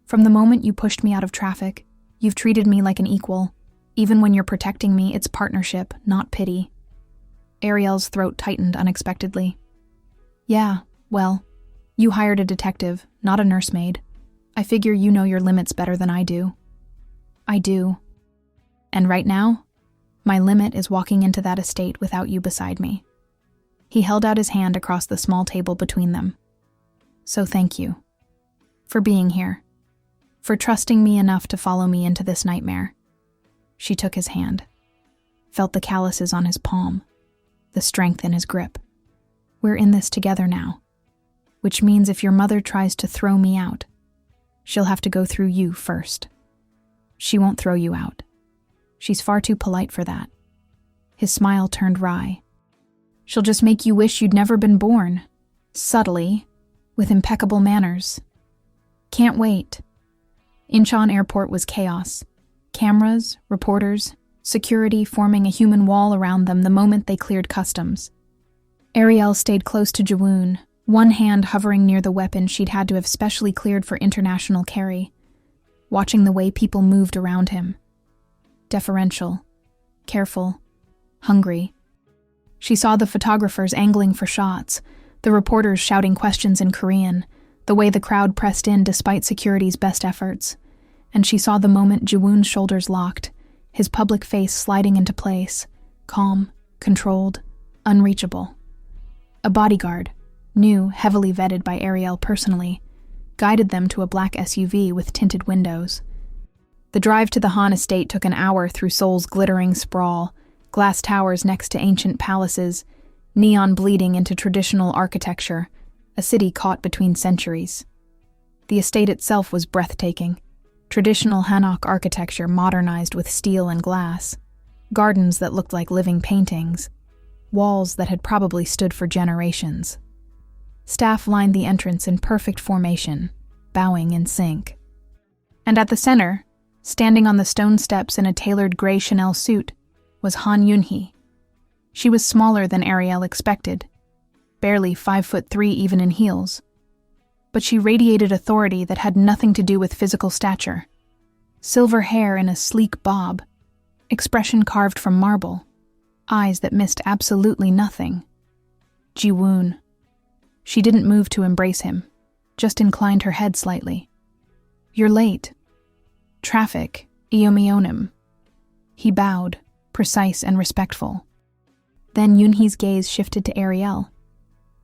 From the moment you pushed me out of traffic, you've treated me like an equal. Even when you're protecting me, it's partnership, not pity. Ariel's throat tightened unexpectedly. Yeah, well, you hired a detective, not a nursemaid. I figure you know your limits better than I do. I do. And right now, my limit is walking into that estate without you beside me. He held out his hand across the small table between them. So thank you. For being here. For trusting me enough to follow me into this nightmare. She took his hand. Felt the calluses on his palm. The strength in his grip. We're in this together now. Which means if your mother tries to throw me out, she'll have to go through you first. She won't throw you out. She's far too polite for that. His smile turned wry. She'll just make you wish you'd never been born. Subtly, with impeccable manners. Can't wait. Incheon Airport was chaos. Cameras, reporters, security forming a human wall around them the moment they cleared customs. Ariel stayed close to Jawoon, one hand hovering near the weapon she'd had to have specially cleared for international carry, watching the way people moved around him. Deferential, careful, hungry. She saw the photographers angling for shots, the reporters shouting questions in Korean, the way the crowd pressed in despite security's best efforts, and she saw the moment Jawoon's shoulders locked, his public face sliding into place, calm, controlled, unreachable. A bodyguard, new, heavily vetted by Ariel personally, guided them to a black SUV with tinted windows. The drive to the Han estate took an hour through Seoul's glittering sprawl, glass towers next to ancient palaces, neon bleeding into traditional architecture, a city caught between centuries. The estate itself was breathtaking. Traditional Hanok architecture modernized with steel and glass, gardens that looked like living paintings, walls that had probably stood for generations. Staff lined the entrance in perfect formation, bowing in sync. And at the center, standing on the stone steps in a tailored gray Chanel suit, was Han Yunhee. She was smaller than Ariel expected, barely 5'3" even in heels. But she radiated authority that had nothing to do with physical stature. Silver hair in a sleek bob, expression carved from marble, eyes that missed absolutely nothing. Ji-woon. She didn't move to embrace him, just inclined her head slightly. "You're late. Traffic, Iomionim." He bowed, precise and respectful. Then Yunhee's gaze shifted to Ariel.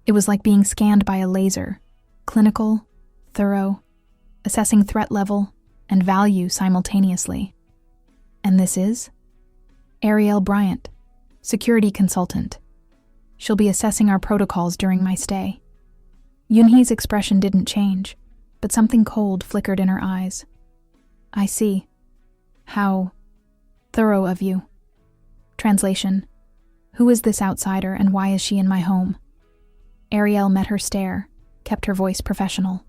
It was like being scanned by a laser, clinical, thorough, assessing threat level and value simultaneously. "And this is?" "Ariel Bryant, security consultant. She'll be assessing our protocols during my stay." Yunhee's expression didn't change, but something cold flickered in her eyes. "I see. How thorough of you." Translation: Who is this outsider and why is she in my home? Ariel met her stare, kept her voice professional.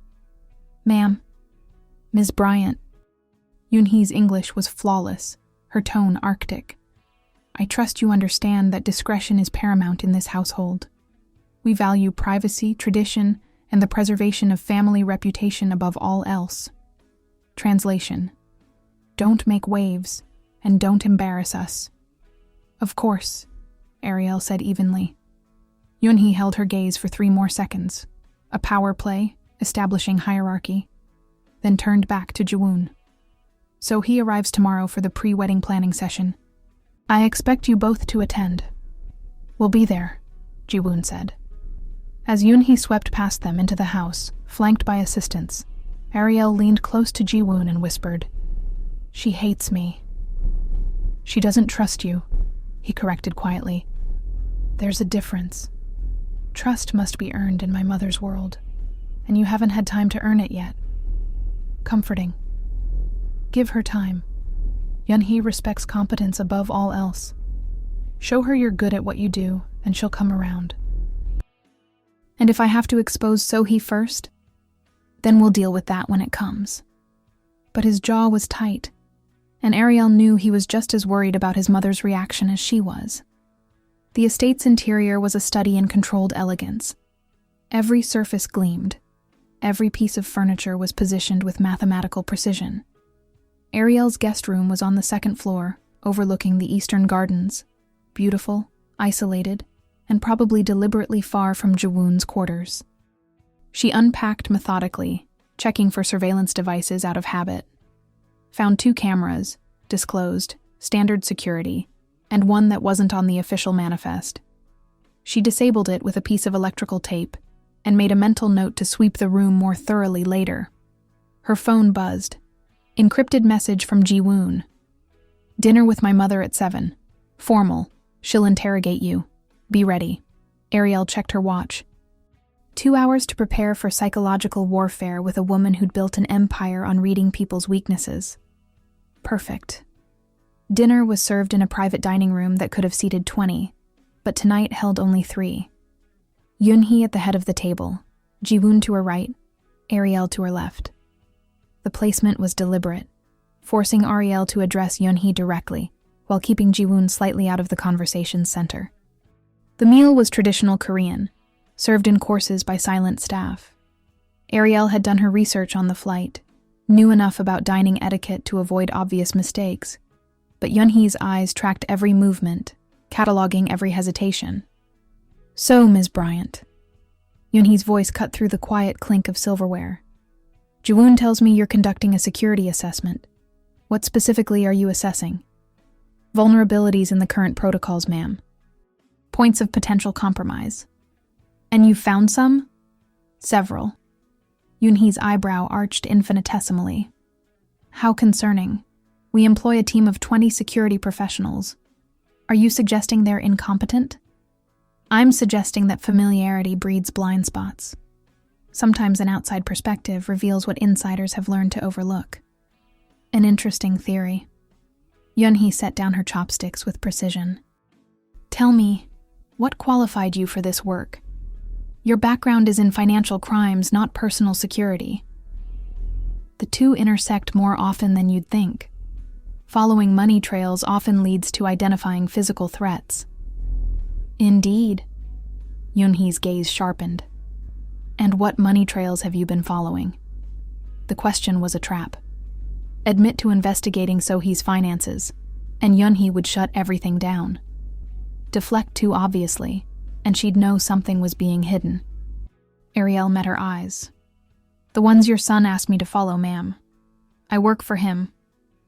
"Ma'am, Ms. Bryant." Yunhee's English was flawless, her tone arctic. "I trust you understand that discretion is paramount in this household. We value privacy, tradition, and the preservation of family reputation above all else." Translation: Don't make waves, and don't embarrass us. "Of course," Ariel said evenly. Yunhee held her gaze for 3 more seconds, a power play, establishing hierarchy, then turned back to Ji-woon. "So he arrives tomorrow for the pre-wedding planning session. I expect you both to attend." "We'll be there," Ji-woon said. As Yunhee swept past them into the house, flanked by assistants, Ariel leaned close to Ji-woon and whispered, "She hates me." "She doesn't trust you," he corrected quietly. "There's a difference. Trust must be earned in my mother's world, and you haven't had time to earn it yet." Comforting. Give her time. Yunhee respects competence above all else. Show her you're good at what you do, and she'll come around. And if I have to expose Sohee first, then we'll deal with that when it comes. But his jaw was tight, and Ariel knew he was just as worried about his mother's reaction as she was. The estate's interior was a study in controlled elegance. Every surface gleamed. Every piece of furniture was positioned with mathematical precision. Ariel's guest room was on the 2nd floor, overlooking the eastern gardens, beautiful, isolated, and probably deliberately far from Ji-woon's quarters. She unpacked methodically, checking for surveillance devices out of habit. Found 2 cameras, disclosed, standard security, and one that wasn't on the official manifest. She disabled it with a piece of electrical tape and made a mental note to sweep the room more thoroughly later. Her phone buzzed. Encrypted message from Ji-woon. "Dinner with my mother at 7. Formal. She'll interrogate you. Be ready." Ariel checked her watch. 2 hours to prepare for psychological warfare with a woman who'd built an empire on reading people's weaknesses. Perfect. Dinner was served in a private dining room that could have seated 20, but tonight held only 3. Yunhee at the head of the table, Ji-woon to her right, Ariel to her left. The placement was deliberate, forcing Ariel to address Yunhee directly, while keeping Ji-woon slightly out of the conversation's center. The meal was traditional Korean, served in courses by silent staff. Ariel had done her research on the flight, knew enough about dining etiquette to avoid obvious mistakes, but Yunhee's eyes tracked every movement, cataloging every hesitation. "So, Ms. Bryant." Yunhee's voice cut through the quiet clink of silverware. "Ji-woon tells me you're conducting a security assessment. What specifically are you assessing?" "Vulnerabilities in the current protocols, ma'am. Points of potential compromise." "And you found some?" "Several." Yunhee's eyebrow arched infinitesimally. "How concerning. We employ a team of 20 security professionals. Are you suggesting they're incompetent?" "I'm suggesting that familiarity breeds blind spots. Sometimes an outside perspective reveals what insiders have learned to overlook." "An interesting theory." Yunhee set down her chopsticks with precision. "Tell me, What qualified you for this work? Your background is in financial crimes, not personal security. The two intersect more often than you'd think. Following money trails often leads to identifying physical threats. Indeed. Yoonhee's gaze sharpened. And what money trails have you been following? The question was a trap. Admit to investigating Sohee's finances, and Yoonhee would shut everything down. Deflect too obviously, and she'd know something was being hidden. Ariel met her eyes. The ones your son asked me to follow, ma'am. I work for him,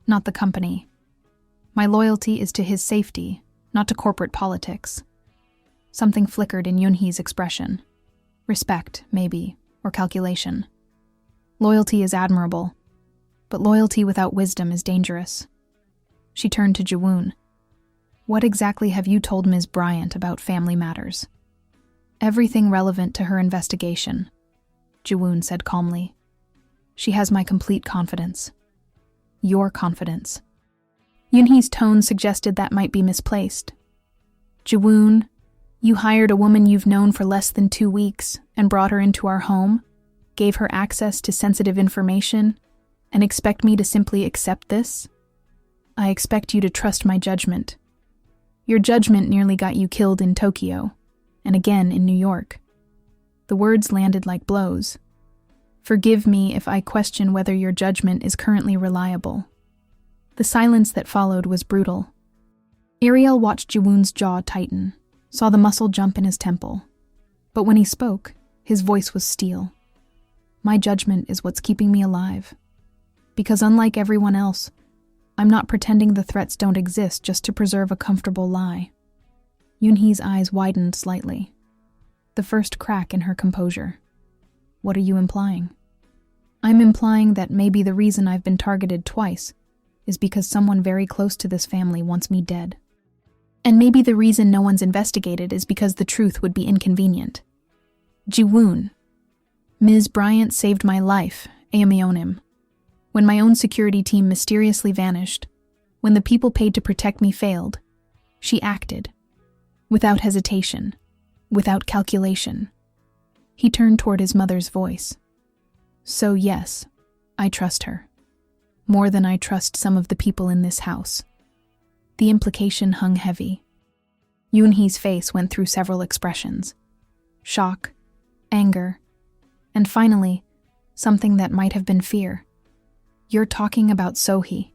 not the company. My loyalty is to his safety, not to corporate politics. Something flickered in Yoonhee's expression. Respect, maybe, or calculation. Loyalty is admirable, but loyalty without wisdom is dangerous. She turned to Jiwoon. What exactly have you told Ms. Bryant about family matters? Everything relevant to her investigation, Jiwoon said calmly. She has my complete confidence. Your confidence. Yoonhee's tone suggested that might be misplaced. Jiwoon, you hired a woman you've known for less than 2 weeks and brought her into our home, gave her access to sensitive information, and expect me to simply accept this? I expect you to trust my judgment. Your judgment nearly got you killed in Tokyo, and again in New York. The words landed like blows. Forgive me if I question whether your judgment is currently reliable. The silence that followed was brutal. Ariel watched Jiwoon's jaw tighten, saw the muscle jump in his temple. But when he spoke, his voice was steel. My judgment is what's keeping me alive. Because unlike everyone else, I'm not pretending the threats don't exist just to preserve a comfortable lie. Yoonhee's eyes widened slightly. The first crack in her composure. What are you implying? I'm implying that maybe the reason I've been targeted twice is because someone very close to this family wants me dead. And maybe the reason no one's investigated is because the truth would be inconvenient. Jiwoon. Ms. Bryant saved my life, Aamyonim. When my own security team mysteriously vanished, when the people paid to protect me failed, she acted. Without hesitation, without calculation. He turned toward his mother's voice. So yes, I trust her. More than I trust some of the people in this house. The implication hung heavy. Yoonhee's face went through several expressions. Shock, anger, and finally, something that might have been fear. You're talking about Sohee.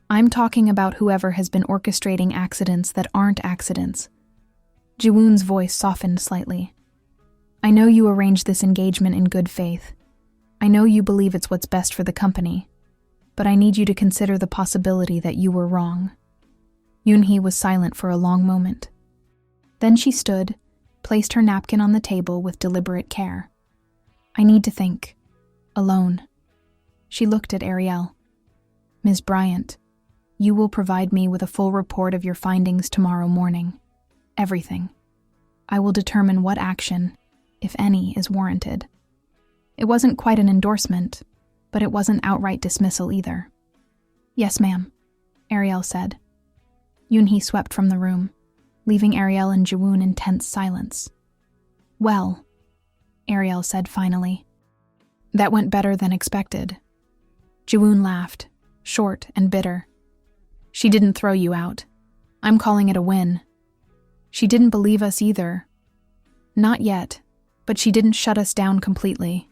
I'm talking about whoever has been orchestrating accidents that aren't accidents. Jiwoon's voice softened slightly. I know you arranged this engagement in good faith. I know you believe it's what's best for the company. But I need you to consider the possibility that you were wrong. Yoonhee was silent for a long moment. Then she stood, placed her napkin on the table with deliberate care. I need to think. Alone. She looked at Ariel. Ms. Bryant, you will provide me with a full report of your findings tomorrow morning. Everything. I will determine what action, if any, is warranted. It wasn't quite an endorsement, but it wasn't outright dismissal either. Yes, ma'am, Ariel said. Yoonhee swept from the room, leaving Ariel and Jiwoon in tense silence. Well, Ariel said finally. That went better than expected. Jiwoon laughed, short and bitter. She didn't throw you out. I'm calling it a win. She didn't believe us either. Not yet, but she didn't shut us down completely.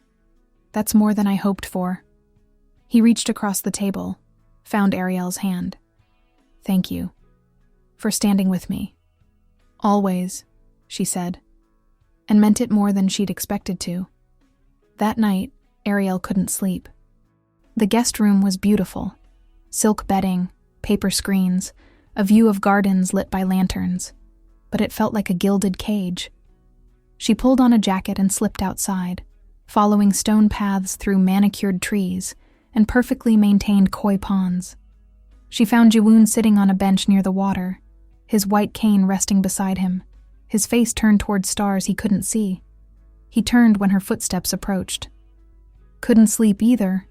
That's more than I hoped for. He reached across the table, found Ariel's hand. Thank you. For standing with me. Always, she said, and meant it more than she'd expected to. That night, Ariel couldn't sleep. The guest room was beautiful. Silk bedding, paper screens, a view of gardens lit by lanterns. But it felt like a gilded cage. She pulled on a jacket and slipped outside, following stone paths through manicured trees and perfectly maintained koi ponds. She found Jiwoon sitting on a bench near the water, his white cane resting beside him, his face turned toward stars he couldn't see. He turned when her footsteps approached. Couldn't sleep either,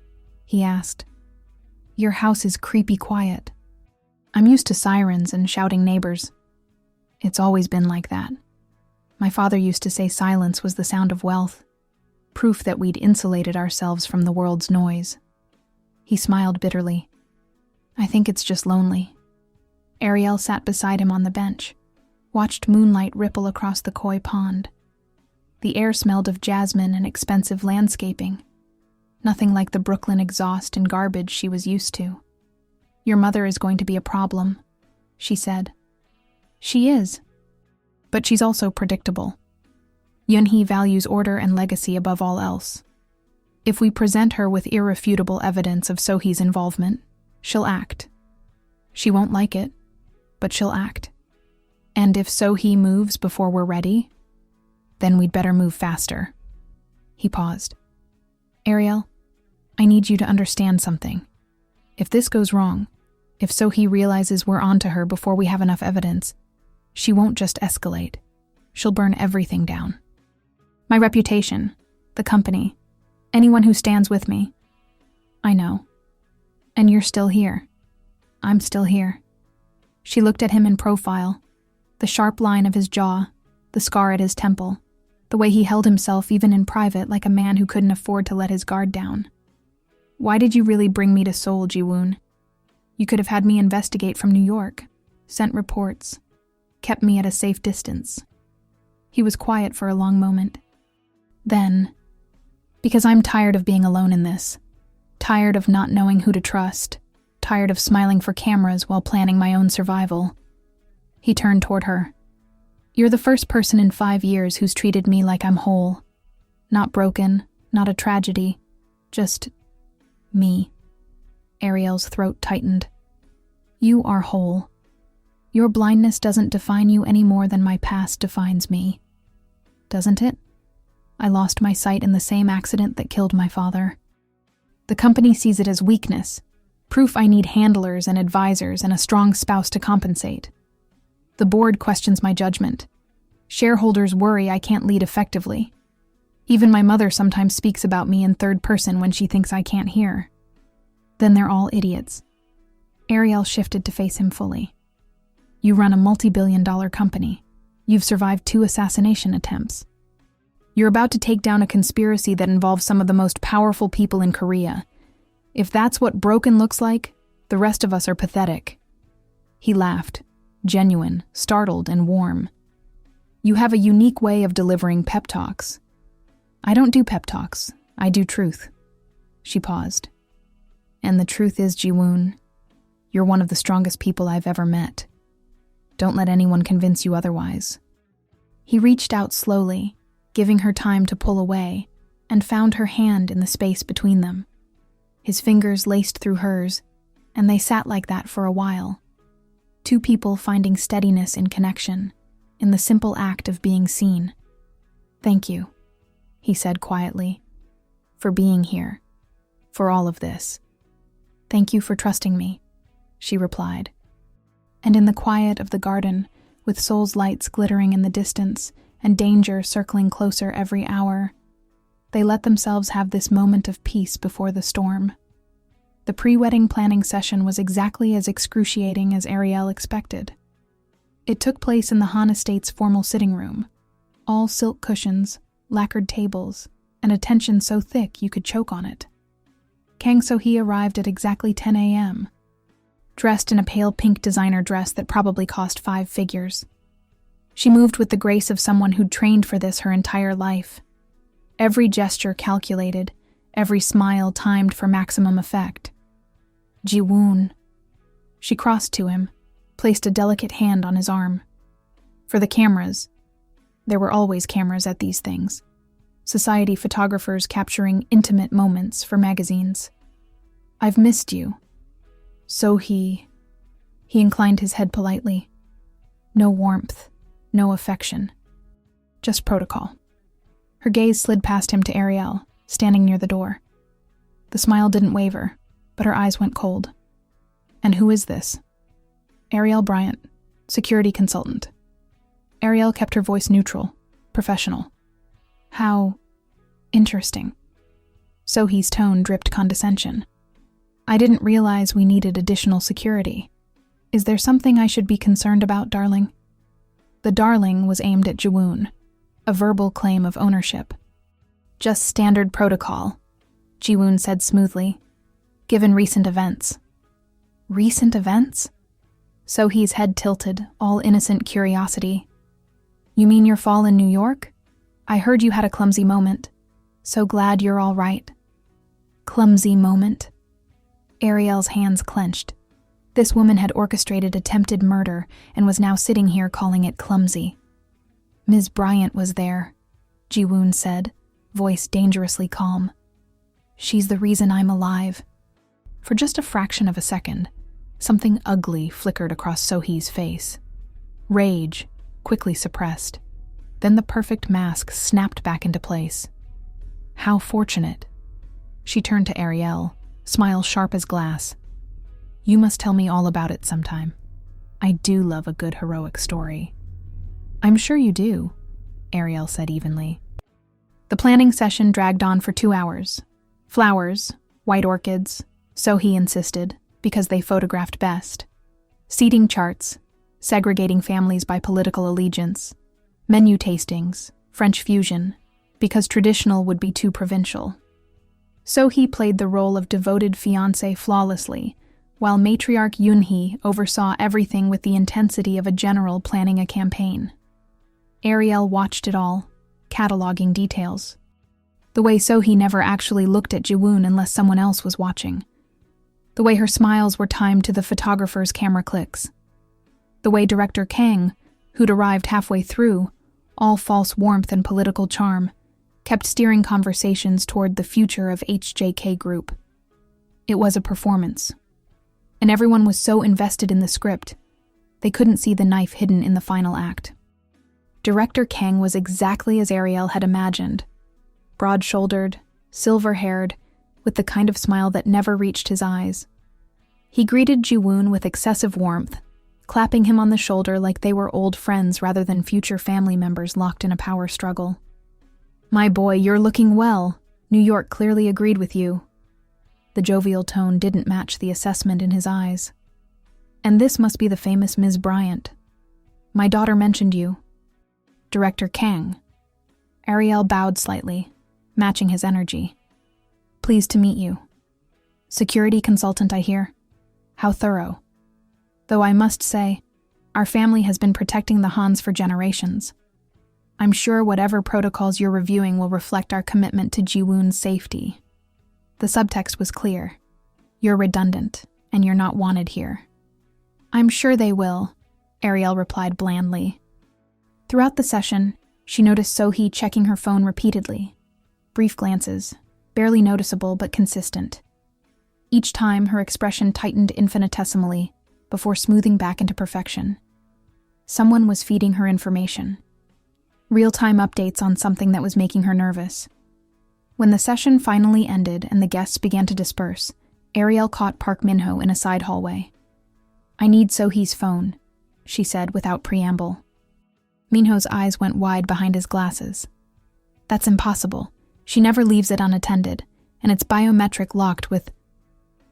he asked. Your house is creepy quiet. I'm used to sirens and shouting neighbors. It's always been like that, My father used to say silence was the sound of wealth, proof that we'd insulated ourselves from the world's noise. He smiled bitterly. I think it's just lonely. Ariel sat beside him on the bench, watched moonlight ripple across the koi pond. The air smelled of jasmine and expensive landscaping, nothing like the Brooklyn exhaust and garbage she was used to. Your mother is going to be a problem, she said. She is, but she's also predictable. Yunhee values order and legacy above all else. If we present her with irrefutable evidence of Sohee's involvement, she'll act. She won't like it, but she'll act. And if Sohee moves before we're ready, then we'd better move faster. He paused. Ariel, I need you to understand something. If this goes wrong, if Sohee realizes we're onto her before we have enough evidence, she won't just escalate. She'll burn everything down. My reputation, the company, anyone who stands with me. I know. And you're still here. I'm still here. She looked at him in profile, the sharp line of his jaw, the scar at his temple, the way he held himself even in private like a man who couldn't afford to let his guard down. Why did you really bring me to Seoul, Ji-woon? You could have had me investigate from New York, sent reports, kept me at a safe distance. He was quiet for a long moment. Then, because I'm tired of being alone in this, tired of not knowing who to trust, tired of smiling for cameras while planning my own survival. He turned toward her. You're the first person in 5 years who's treated me like I'm whole. Not broken, not a tragedy, just me. Ariel's throat tightened. You are whole. Your blindness doesn't define you any more than my past defines me. Doesn't it? I lost my sight in the same accident that killed my father. The company sees it as weakness, proof I need handlers and advisors and a strong spouse to compensate. The board questions my judgment. Shareholders worry I can't lead effectively. Even my mother sometimes speaks about me in third person when she thinks I can't hear. Then they're all idiots. Ariel shifted to face him fully. You run a multi-billion-dollar company. You've survived 2 assassination attempts. You're about to take down a conspiracy that involves some of the most powerful people in Korea. If that's what broken looks like, the rest of us are pathetic. He laughed, genuine, startled, and warm. You have a unique way of delivering pep talks. I don't do pep talks. I do truth. She paused. And the truth is, Ji-woon, you're one of the strongest people I've ever met. Don't let anyone convince you otherwise. He reached out slowly, giving her time to pull away, and found her hand in the space between them. His fingers laced through hers, and they sat like that for a while. 2 people finding steadiness in connection, in the simple act of being seen. Thank you, he said quietly, for being here, for all of this. Thank you for trusting me, she replied. And in the quiet of the garden, with Seoul's lights glittering in the distance and danger circling closer every hour, they let themselves have this moment of peace before the storm. The pre-wedding planning session was exactly as excruciating as Ariel expected. It took place in the Han Estate's formal sitting room, all silk cushions, lacquered tables, and a tension so thick you could choke on it. Kang So-hee arrived at exactly 10 a.m., dressed in a pale pink designer dress that probably cost 5 figures. She moved with the grace of someone who'd trained for this her entire life. Every gesture calculated, every smile timed for maximum effect. Ji-woon. She crossed to him, placed a delicate hand on his arm. For the cameras. There were always cameras at these things. Society photographers capturing intimate moments for magazines. I've missed you. So he inclined his head politely. No warmth, no affection. Just protocol. Her gaze slid past him to Ariel, standing near the door. The smile didn't waver, but her eyes went cold. And who is this? Ariel Bryant, security consultant. Ariel kept her voice neutral, professional. How interesting. So-hee's tone dripped condescension. I didn't realize we needed additional security. Is there something I should be concerned about, darling? The darling was aimed at Ji-woon, a verbal claim of ownership. Just standard protocol, Ji-woon said smoothly, given recent events. Recent events? So-hee's head tilted, all innocent curiosity. You mean your fall in New York? I heard you had a clumsy moment. So glad you're all right. Clumsy moment. Ariel's hands clenched. This woman had orchestrated attempted murder and was now sitting here calling it clumsy. Ms. Bryant was there, Ji-woon said, voice dangerously calm. She's the reason I'm alive. For just a fraction of a second, something ugly flickered across So-hee's face. Rage, quickly suppressed. Then the perfect mask snapped back into place. How fortunate. She turned to Ariel, smile sharp as glass. You must tell me all about it sometime. I do love a good heroic story. I'm sure you do, Ariel said evenly. The planning session dragged on for 2 hours. Flowers, white orchids, So-hee insisted, because they photographed best. Seating charts, segregating families by political allegiance. Menu tastings, French fusion, because traditional would be too provincial. So-hee played the role of devoted fiancé flawlessly, while matriarch Yoon-hee oversaw everything with the intensity of a general planning a campaign. Ariel watched it all, cataloging details. The way So-hee never actually looked at Ji-woon unless someone else was watching. The way her smiles were timed to the photographer's camera clicks. The way director Kang, who'd arrived halfway through, all false warmth and political charm, kept steering conversations toward the future of HJK Group. It was a performance. And everyone was so invested in the script, they couldn't see the knife hidden in the final act. Director Kang was exactly as Ariel had imagined. Broad-shouldered, silver-haired, with the kind of smile that never reached his eyes. He greeted Ji-woon with excessive warmth, clapping him on the shoulder like they were old friends rather than future family members locked in a power struggle. My boy, you're looking well. New York clearly agreed with you. The jovial tone didn't match the assessment in his eyes. And this must be the famous Ms. Bryant. My daughter mentioned you. Director Kang. Ariel bowed slightly, matching his energy. Pleased to meet you. Security consultant, I hear. How thorough. Though I must say, our family has been protecting the Hans for generations. I'm sure whatever protocols you're reviewing will reflect our commitment to Ji-woon's safety. The subtext was clear. You're redundant, and you're not wanted here. I'm sure they will, Ariel replied blandly. Throughout the session, she noticed So-hee checking her phone repeatedly. Brief glances, barely noticeable but consistent. Each time, her expression tightened infinitesimally before smoothing back into perfection. Someone was feeding her information. Real-time updates on something that was making her nervous. When the session finally ended and the guests began to disperse, Ariel caught Park Min-ho in a side hallway. I need So-hee's phone, she said without preamble. Min-ho's eyes went wide behind his glasses. That's impossible. She never leaves it unattended, and it's biometric locked with...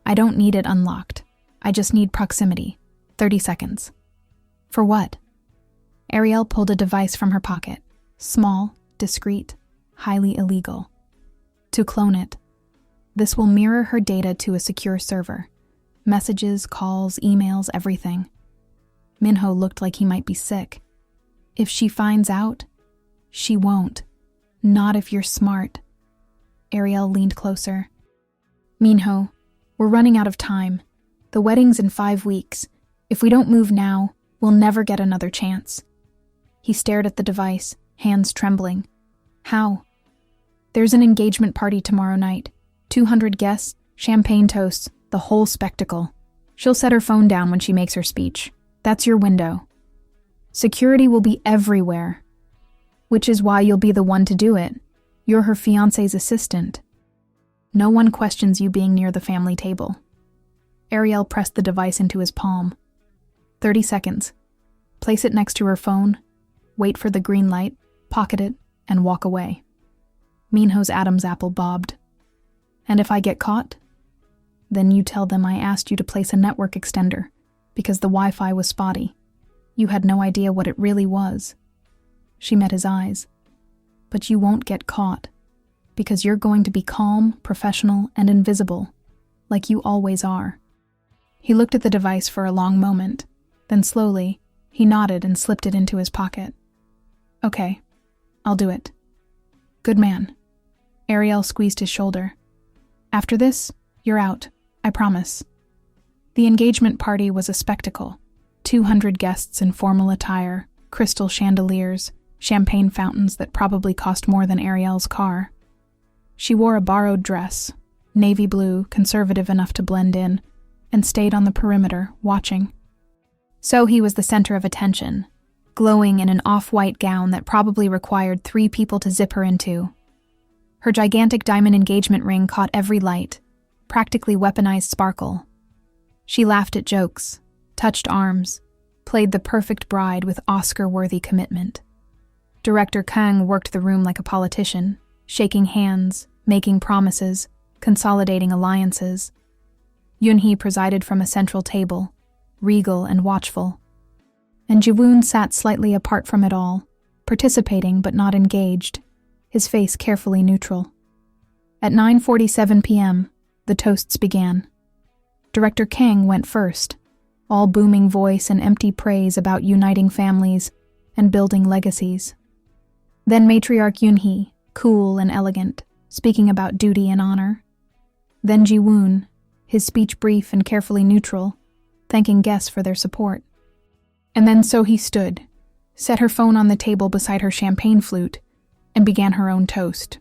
I don't need it unlocked. I just need proximity. 30 seconds. For what? Ariel pulled a device from her pocket. Small, discreet, highly illegal. To clone it. This will mirror her data to a secure server. Messages, calls, emails, everything. Min-ho looked like he might be sick. If she finds out, she won't. Not if you're smart. Ariel leaned closer. Min-ho, we're running out of time. The wedding's in 5 weeks. If we don't move now, we'll never get another chance. He stared at the device, hands trembling. How? There's an engagement party tomorrow night. 200 guests, champagne toasts, the whole spectacle. She'll set her phone down when she makes her speech. That's your window. Security will be everywhere. Which is why you'll be the one to do it. You're her fiancé's assistant. No one questions you being near the family table. Ariel pressed the device into his palm. 30 seconds. Place it next to her phone, wait for the green light, pocket it, and walk away. Min-ho's Adam's apple bobbed. And if I get caught? Then you tell them I asked you to place a network extender, because the Wi-Fi was spotty. You had no idea what it really was. She met his eyes. but you won't get caught, because you're going to be calm, professional, and invisible, like you always are." He looked at the device for a long moment, then slowly, he nodded and slipped it into his pocket. "Okay, I'll do it." "Good man." Ariel squeezed his shoulder. "After this, you're out, I promise." The engagement party was a spectacle. 200 guests in formal attire, crystal chandeliers, champagne fountains that probably cost more than Ariel's car. She wore a borrowed dress, navy blue, conservative enough to blend in, and stayed on the perimeter, watching. So he was the center of attention, glowing in an off-white gown that probably required 3 people to zip her into. Her gigantic diamond engagement ring caught every light, practically weaponized sparkle. She laughed at jokes, touched arms, played the perfect bride with Oscar-worthy commitment. Director Kang worked the room like a politician, shaking hands, making promises, consolidating alliances. Yoonhee presided from a central table, regal and watchful. And Jiwoon sat slightly apart from it all, participating but not engaged, his face carefully neutral. At 9:47 p.m., the toasts began. Director Kang went first, all booming voice and empty praise about uniting families and building legacies. Then Matriarch Yoonhee, cool and elegant, speaking about duty and honor. Then Jiwoon, his speech brief and carefully neutral, thanking guests for their support. And then Sohee stood, set her phone on the table beside her champagne flute, and began her own toast.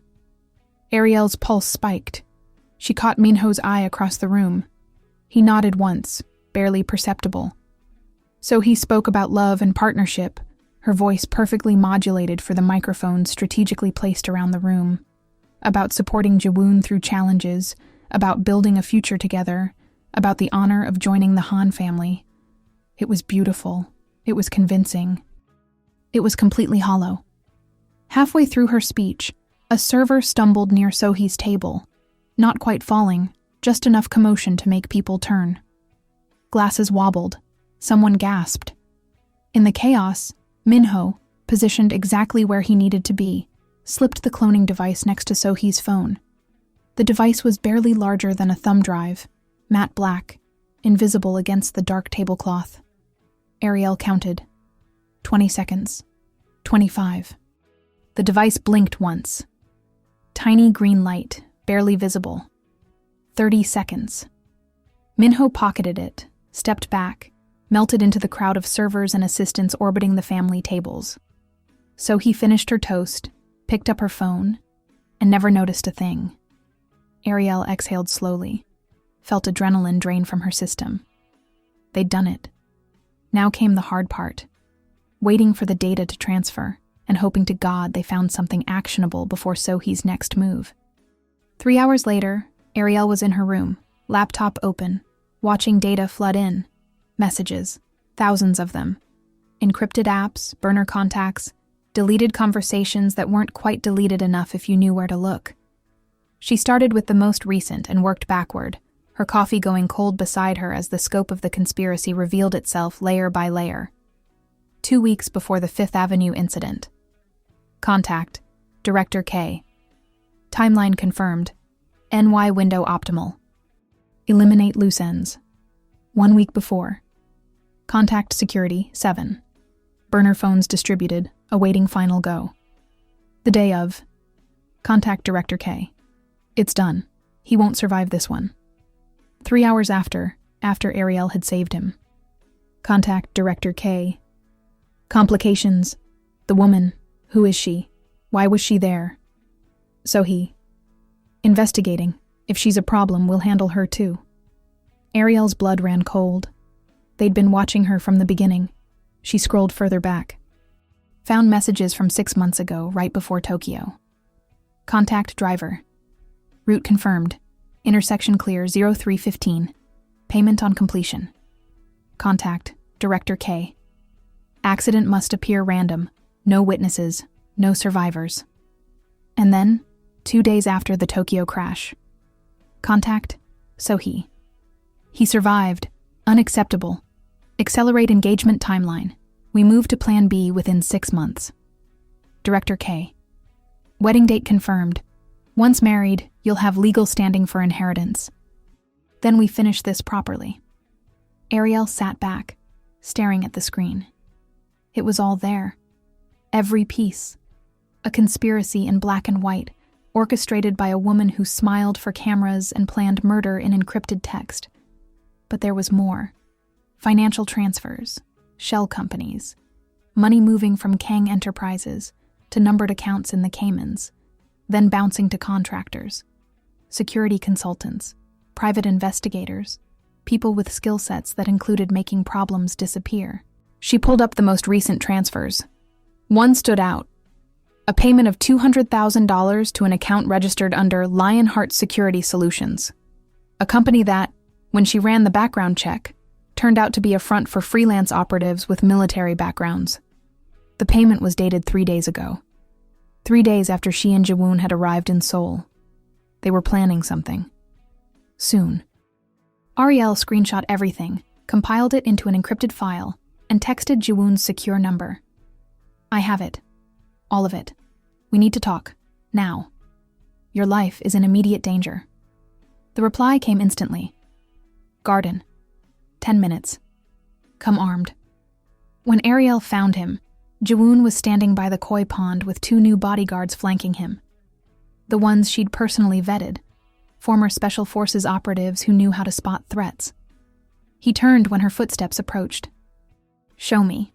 Ariel's pulse spiked. She caught Minho's eye across the room. He nodded once, barely perceptible. Sohee spoke about love and partnership, her voice perfectly modulated for the microphone strategically placed around the room. About supporting Jiwoon through challenges, about building a future together, about the honor of joining the Han family. It was beautiful. It was convincing. It was completely hollow. Halfway through her speech, a server stumbled near Sohee's table, not quite falling, just enough commotion to make people turn. Glasses wobbled. Someone gasped. In the chaos, Minho, positioned exactly where he needed to be, slipped the cloning device next to Sohee's phone. The device was barely larger than a thumb drive, matte black, invisible against the dark tablecloth. Ariel counted. 20 seconds. 25. The device blinked once. Tiny green light, barely visible. 30 seconds. Minho pocketed it, stepped back, melted into the crowd of servers and assistants orbiting the family tables. So he finished her toast, picked up her phone, and never noticed a thing. Ariel exhaled slowly, felt adrenaline drain from her system. They'd done it. Now came the hard part, waiting for the data to transfer and hoping to God they found something actionable before Sohee's next move. 3 hours later, Ariel was in her room, laptop open, watching data flood in. Messages, thousands of them. Encrypted apps, burner contacts, deleted conversations that weren't quite deleted enough if you knew where to look. She started with the most recent and worked backward, her coffee going cold beside her as the scope of the conspiracy revealed itself layer by layer. 2 weeks before the Fifth Avenue incident. Contact, Director K. Timeline confirmed. NY window optimal. Eliminate loose ends. 1 week before. Contact security, 7. Burner phones distributed, awaiting final go. The day of. Contact Director K. It's done. He won't survive this one. 3 hours after Ariel had saved him. Contact Director K. Complications. The woman. Who is she? Why was she there? Sohee. Investigating. If she's a problem, we'll handle her too. Ariel's blood ran cold. They'd been watching her from the beginning. She scrolled further back. Found messages from 6 months ago, right before Tokyo. Contact driver. Route confirmed. Intersection clear 0315. Payment on completion. Contact Director K. Accident must appear random. No witnesses. No survivors. And then, 2 days after the Tokyo crash. Contact Sohee. He survived. Unacceptable. Accelerate engagement timeline. We move to Plan B within 6 months. Director K. Wedding date confirmed. Once married, you'll have legal standing for inheritance. Then we finish this properly. Ariel sat back, staring at the screen. It was all there. Every piece. A conspiracy in black and white, orchestrated by a woman who smiled for cameras and planned murder in encrypted text. But there was more. Financial transfers, shell companies, money moving from Kang Enterprises to numbered accounts in the Caymans, then bouncing to contractors, security consultants, private investigators, people with skill sets that included making problems disappear. She pulled up the most recent transfers. One stood out. A payment of $200,000 to an account registered under Lionheart Security Solutions, a company that, when she ran the background check, turned out to be a front for freelance operatives with military backgrounds. The payment was dated 3 days ago. 3 days after she and Jiwoon had arrived in Seoul. They were planning something. Soon. Ariel screenshot everything, compiled it into an encrypted file, and texted Jiwoon's secure number. I have it. All of it. We need to talk. Now. Your life is in immediate danger. The reply came instantly. Garden. 10 minutes. Come armed. When Ariel found him, Jiwoon was standing by the koi pond with 2 new bodyguards flanking him. The ones she'd personally vetted, former Special Forces operatives who knew how to spot threats. He turned when her footsteps approached. Show me,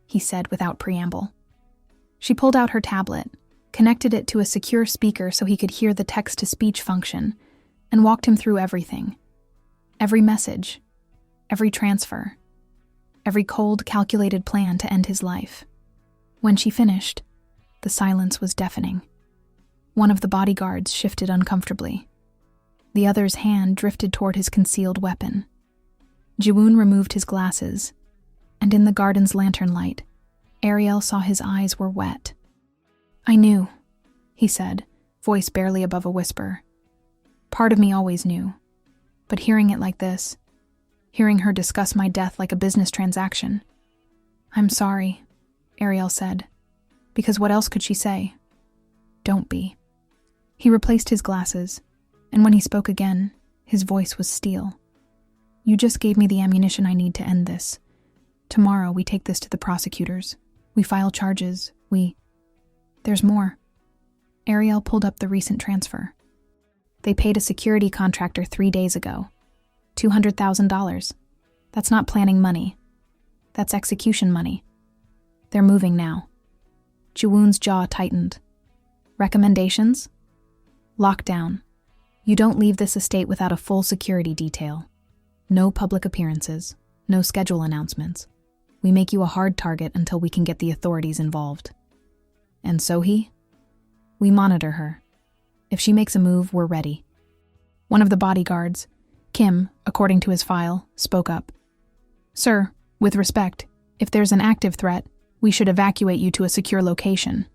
he said without preamble. She pulled out her tablet, connected it to a secure speaker so he could hear the text-to-speech function, and walked him through everything. Every message, every transfer, every cold, calculated plan to end his life. When she finished, the silence was deafening. One of the bodyguards shifted uncomfortably. The other's hand drifted toward his concealed weapon. Jiwoon removed his glasses, and in the garden's lantern light, Ariel saw his eyes were wet. I knew, he said, voice barely above a whisper. Part of me always knew, but hearing it like this, hearing her discuss my death like a business transaction. I'm sorry, Ariel said, because what else could she say? Don't be. He replaced his glasses, and when he spoke again, his voice was steel. You just gave me the ammunition I need to end this. Tomorrow we take this to the prosecutors. We file charges. There's more. Ariel pulled up the recent transfer. They paid a security contractor 3 days ago. $200,000. That's not planning money. That's execution money. They're moving now. Jiwoon's jaw tightened. Recommendations? Lockdown. You don't leave this estate without a full security detail. No public appearances. No schedule announcements. We make you a hard target until we can get the authorities involved. And Sohee? We monitor her. If she makes a move, we're ready. One of the bodyguards, Kim, according to his file, spoke up. Sir, with respect, if there's an active threat, we should evacuate you to a secure location.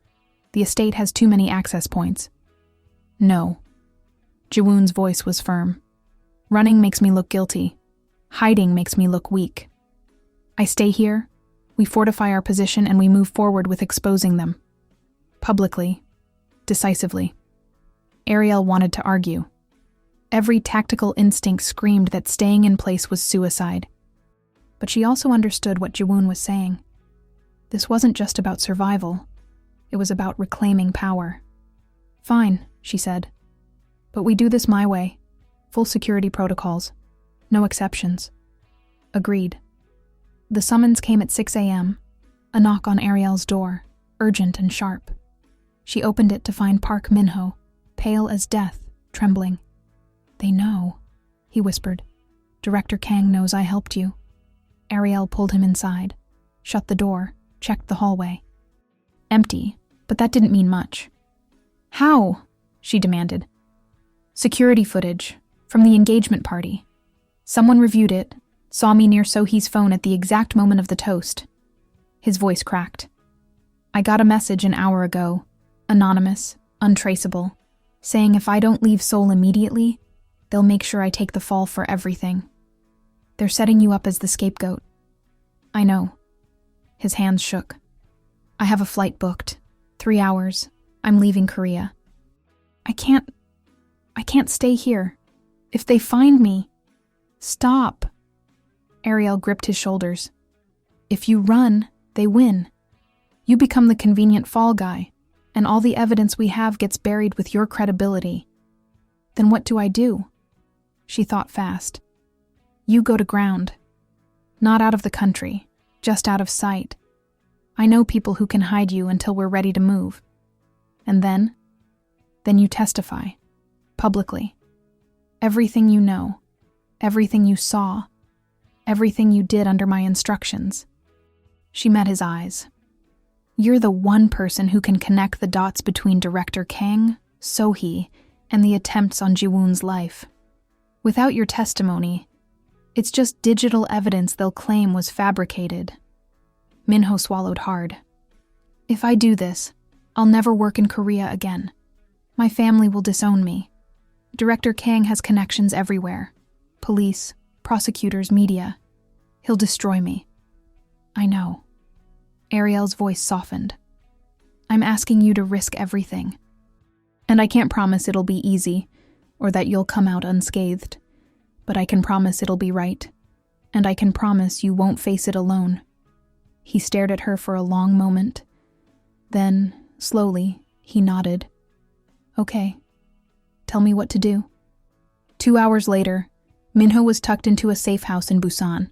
The estate has too many access points. No. Jiwoon's voice was firm. Running makes me look guilty. Hiding makes me look weak. I stay here, we fortify our position, and we move forward with exposing them. Publicly. Decisively. Ariel wanted to argue. Every tactical instinct screamed that staying in place was suicide. But she also understood what Jiwoon was saying. This wasn't just about survival. It was about reclaiming power. Fine, she said. But we do this my way. Full security protocols. No exceptions. Agreed. The summons came at 6 a.m., a knock on Ariel's door, urgent and sharp. She opened it to find Park Minho, pale as death, trembling. They know, he whispered. Director Kang knows I helped you. Ariel pulled him inside, shut the door, checked the hallway. Empty, but that didn't mean much. How? She demanded. Security footage, from the engagement party. Someone reviewed it, saw me near Sohee's phone at the exact moment of the toast. His voice cracked. I got a message an hour ago, anonymous, untraceable, saying if I don't leave Seoul immediately, they'll make sure I take the fall for everything. They're setting you up as the scapegoat. I know. His hands shook. I have a flight booked. 3 hours. I'm leaving Korea. I can't stay here. If they find me... Stop. Ariel gripped his shoulders. If you run, they win. You become the convenient fall guy, and all the evidence we have gets buried with your credibility. Then what do I do? She thought fast. You go to ground. Not out of the country, just out of sight. I know people who can hide you until we're ready to move. And then? Then you testify. Publicly. Everything you know. Everything you saw. Everything you did under my instructions. She met his eyes. You're the one person who can connect the dots between Director Kang, So-hee, and the attempts on Ji-woon's life. Without your testimony, it's just digital evidence they'll claim was fabricated. Minho swallowed hard. If I do this, I'll never work in Korea again. My family will disown me. Director Kang has connections everywhere. Police, prosecutors, media. He'll destroy me. I know. Ariel's voice softened. I'm asking you to risk everything. And I can't promise it'll be easy, or that you'll come out unscathed. But I can promise it'll be right. And I can promise you won't face it alone. He stared at her for a long moment. Then, slowly, he nodded. Okay. Tell me what to do. 2 hours later, Minho was tucked into a safe house in Busan,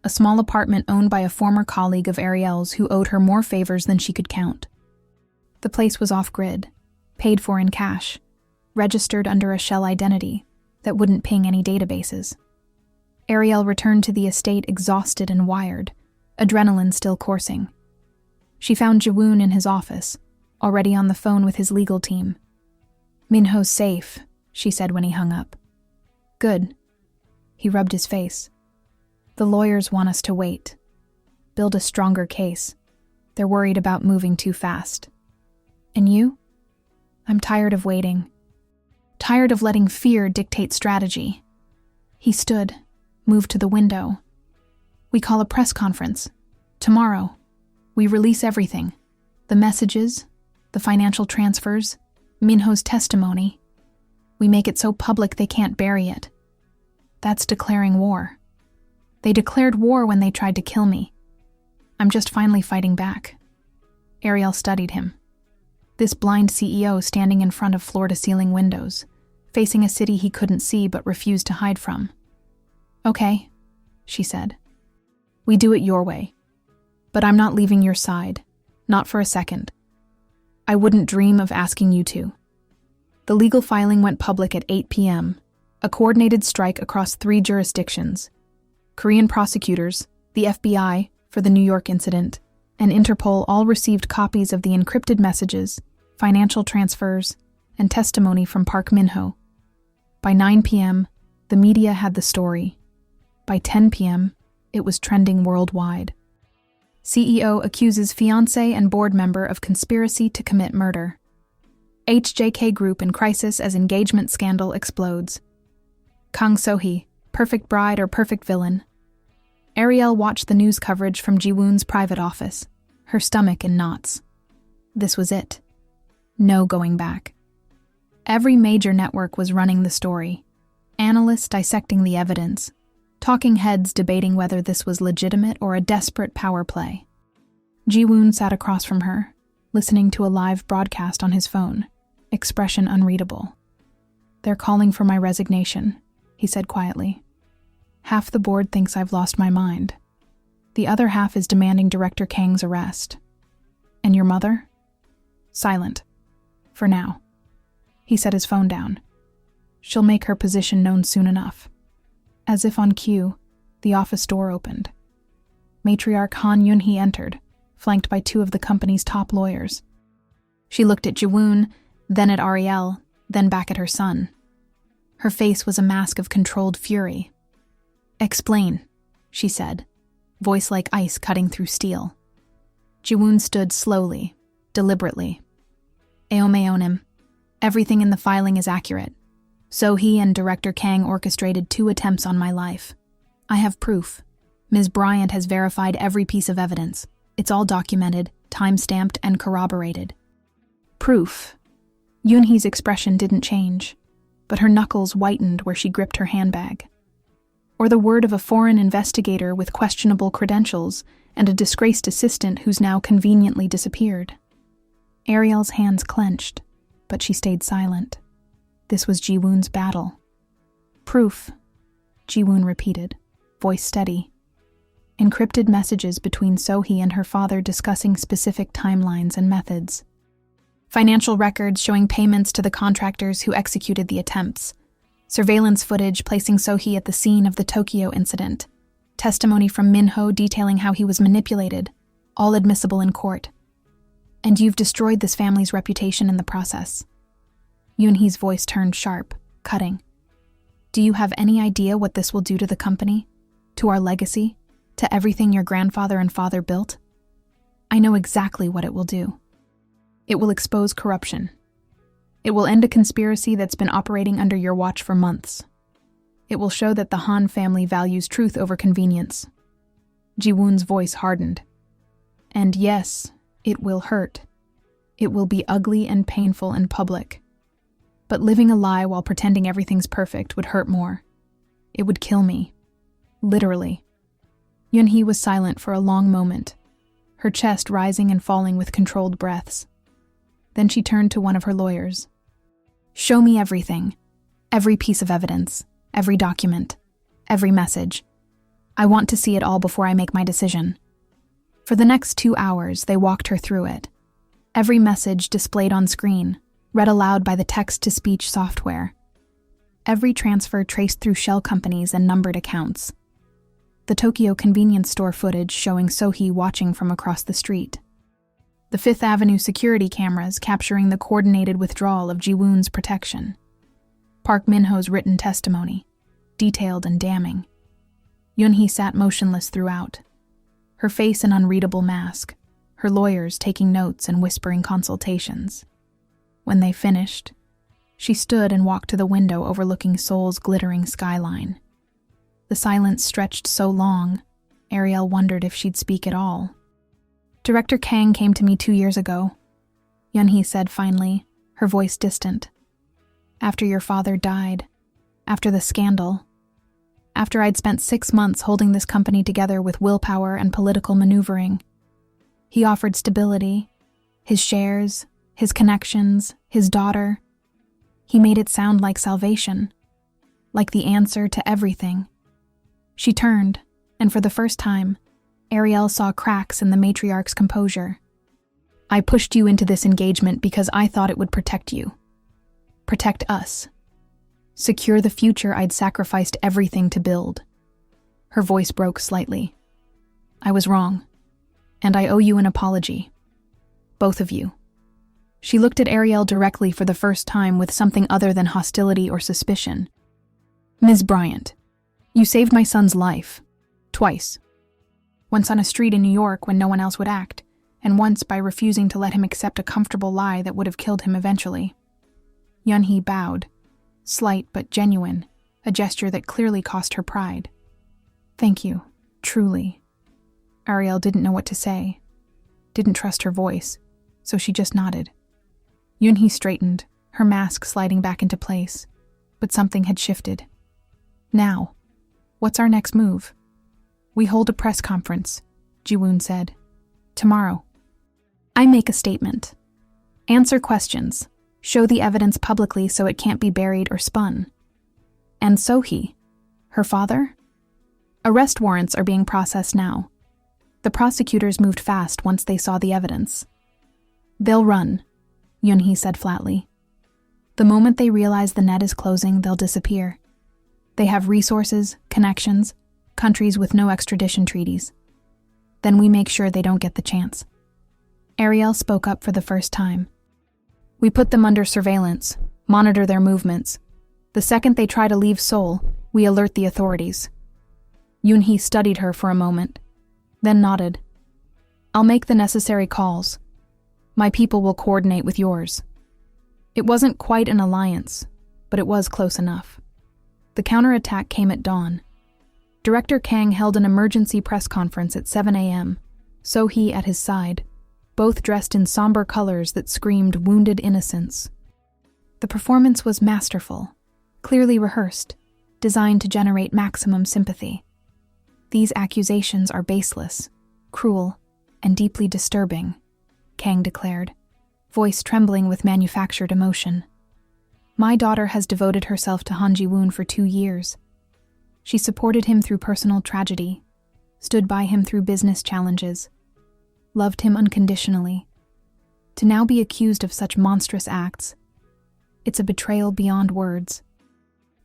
a small apartment owned by a former colleague of Ariel's who owed her more favors than she could count. The place was off-grid, paid for in cash, registered under a shell identity that wouldn't ping any databases. Ariel returned to the estate exhausted and wired, adrenaline still coursing. She found Ji-woon in his office, already on the phone with his legal team. Minho's safe, she said when he hung up. Good. He rubbed his face. The lawyers want us to wait. Build a stronger case. They're worried about moving too fast. And you? I'm tired of waiting. Tired of letting fear dictate strategy. He stood, moved to the window. We call a press conference. Tomorrow. We release everything. The messages, the financial transfers, Minho's testimony. We make it so public they can't bury it. That's declaring war. They declared war when they tried to kill me. I'm just finally fighting back. Ariel studied him. This blind CEO standing in front of floor-to-ceiling windows, facing a city he couldn't see but refused to hide from. Okay, she said. We do it your way. But I'm not leaving your side, not for a second. I wouldn't dream of asking you to. The legal filing went public at 8 p.m., a coordinated strike across 3 jurisdictions. Korean prosecutors, the FBI for the New York incident, and Interpol all received copies of the encrypted messages, financial transfers, and testimony from Park Minho. By 9 p.m., the media had the story. By 10 p.m., it was trending worldwide. CEO accuses fiancé and board member of conspiracy to commit murder. HJK Group in crisis as engagement scandal explodes. Kang So-hee, perfect bride or perfect villain. Ariel watched the news coverage from Ji-woon's private office, her stomach in knots. This was it. No going back. Every major network was running the story. Analysts dissecting the evidence. Talking heads debating whether this was legitimate or a desperate power play. Ji-woon sat across from her, listening to a live broadcast on his phone, expression unreadable. They're calling for my resignation, he said quietly. Half the board thinks I've lost my mind. The other half is demanding Director Kang's arrest. And your mother? Silent. For now. He set his phone down. She'll make her position known soon enough. As if on cue, the office door opened. Matriarch Han Yun-hee entered, flanked by 2 of the company's top lawyers. She looked at Ji-woon, then at Ariel, then back at her son. Her face was a mask of controlled fury. Explain, she said, voice like ice cutting through steel. Ji-woon stood slowly, deliberately. Eomeonim, everything in the filing is accurate. So-hee and Director Kang orchestrated 2 attempts on my life. I have proof. Ms. Bryant has verified every piece of evidence. It's all documented, time-stamped, and corroborated. Proof. Yoonhee's expression didn't change, but her knuckles whitened where she gripped her handbag. Or the word of a foreign investigator with questionable credentials and a disgraced assistant who's now conveniently disappeared. Ariel's hands clenched, but she stayed silent. This was Ji-woon's battle. Proof, Ji-woon repeated, voice steady. Encrypted messages between Sohee and her father discussing specific timelines and methods. Financial records showing payments to the contractors who executed the attempts. Surveillance footage placing Sohee at the scene of the Tokyo incident. Testimony from Minho detailing how he was manipulated, all admissible in court. And you've destroyed this family's reputation in the process. Yoonhee's voice turned sharp, cutting. Do you have any idea what this will do to the company? To our legacy? To everything your grandfather and father built? I know exactly what it will do. It will expose corruption. It will end a conspiracy that's been operating under your watch for months. It will show that the Han family values truth over convenience. Ji-woon's voice hardened. And yes, it will hurt. It will be ugly and painful in public. But living a lie while pretending everything's perfect would hurt more. It would kill me. Literally. Yoonhee was silent for a long moment, her chest rising and falling with controlled breaths. Then she turned to one of her lawyers. Show me everything. Every piece of evidence. Every document. Every message. I want to see it all before I make my decision. For the next 2 hours, they walked her through it. Every message displayed on screen, read aloud by the text-to-speech software. Every transfer traced through shell companies and numbered accounts. The Tokyo convenience store footage showing Sohee watching from across the street. The Fifth Avenue security cameras capturing the coordinated withdrawal of Ji-woon's protection. Park Min-ho's written testimony, detailed and damning. Yoonhee sat motionless throughout, her face an unreadable mask, her lawyers taking notes and whispering consultations. When they finished, she stood and walked to the window overlooking Seoul's glittering skyline. The silence stretched so long, Ariel wondered if she'd speak at all. Director Kang came to me 2 years ago, Yoonhee said finally, her voice distant. After your father died, after the scandal, after I'd spent 6 months holding this company together with willpower and political maneuvering. He offered stability, his shares, his connections, his daughter. He made it sound like salvation, like the answer to everything. She turned, and for the first time, Ariel saw cracks in the matriarch's composure. I pushed you into this engagement because I thought it would protect you. Protect us. Secure the future I'd sacrificed everything to build. Her voice broke slightly. I was wrong, and I owe you an apology. Both of you. She looked at Ariel directly for the first time with something other than hostility or suspicion. Ms. Bryant, you saved my son's life. Twice. Once on a street in New York when no one else would act, and once by refusing to let him accept a comfortable lie that would have killed him eventually. Yoonhee bowed, slight but genuine, a gesture that clearly cost her pride. Thank you, truly. Ariel didn't know what to say, didn't trust her voice, so she just nodded. Yoonhee straightened, her mask sliding back into place, but something had shifted. Now, what's our next move? We hold a press conference, Ji-woon said. Tomorrow. I make a statement. Answer questions. Show the evidence publicly so it can't be buried or spun. And Sohee, her father? Arrest warrants are being processed now. The prosecutors moved fast once they saw the evidence. They'll run, Yoonhee said flatly. The moment they realize the net is closing, they'll disappear. They have resources, connections, countries with no extradition treaties. Then we make sure they don't get the chance. Ariel spoke up for the first time. We put them under surveillance, monitor their movements. The second they try to leave Seoul, we alert the authorities. Yoonhee studied her for a moment, then nodded. I'll make the necessary calls. My people will coordinate with yours. It wasn't quite an alliance, but it was close enough. The counterattack came at dawn. Director Kang held an emergency press conference at 7 a.m., Sohee at his side, both dressed in somber colors that screamed wounded innocence. The performance was masterful, clearly rehearsed, designed to generate maximum sympathy. These accusations are baseless, cruel, and deeply disturbing, Kang declared, voice trembling with manufactured emotion. My daughter has devoted herself to Han Ji-woon for 2 years. She supported him through personal tragedy, stood by him through business challenges, loved him unconditionally. To now be accused of such monstrous acts, it's a betrayal beyond words.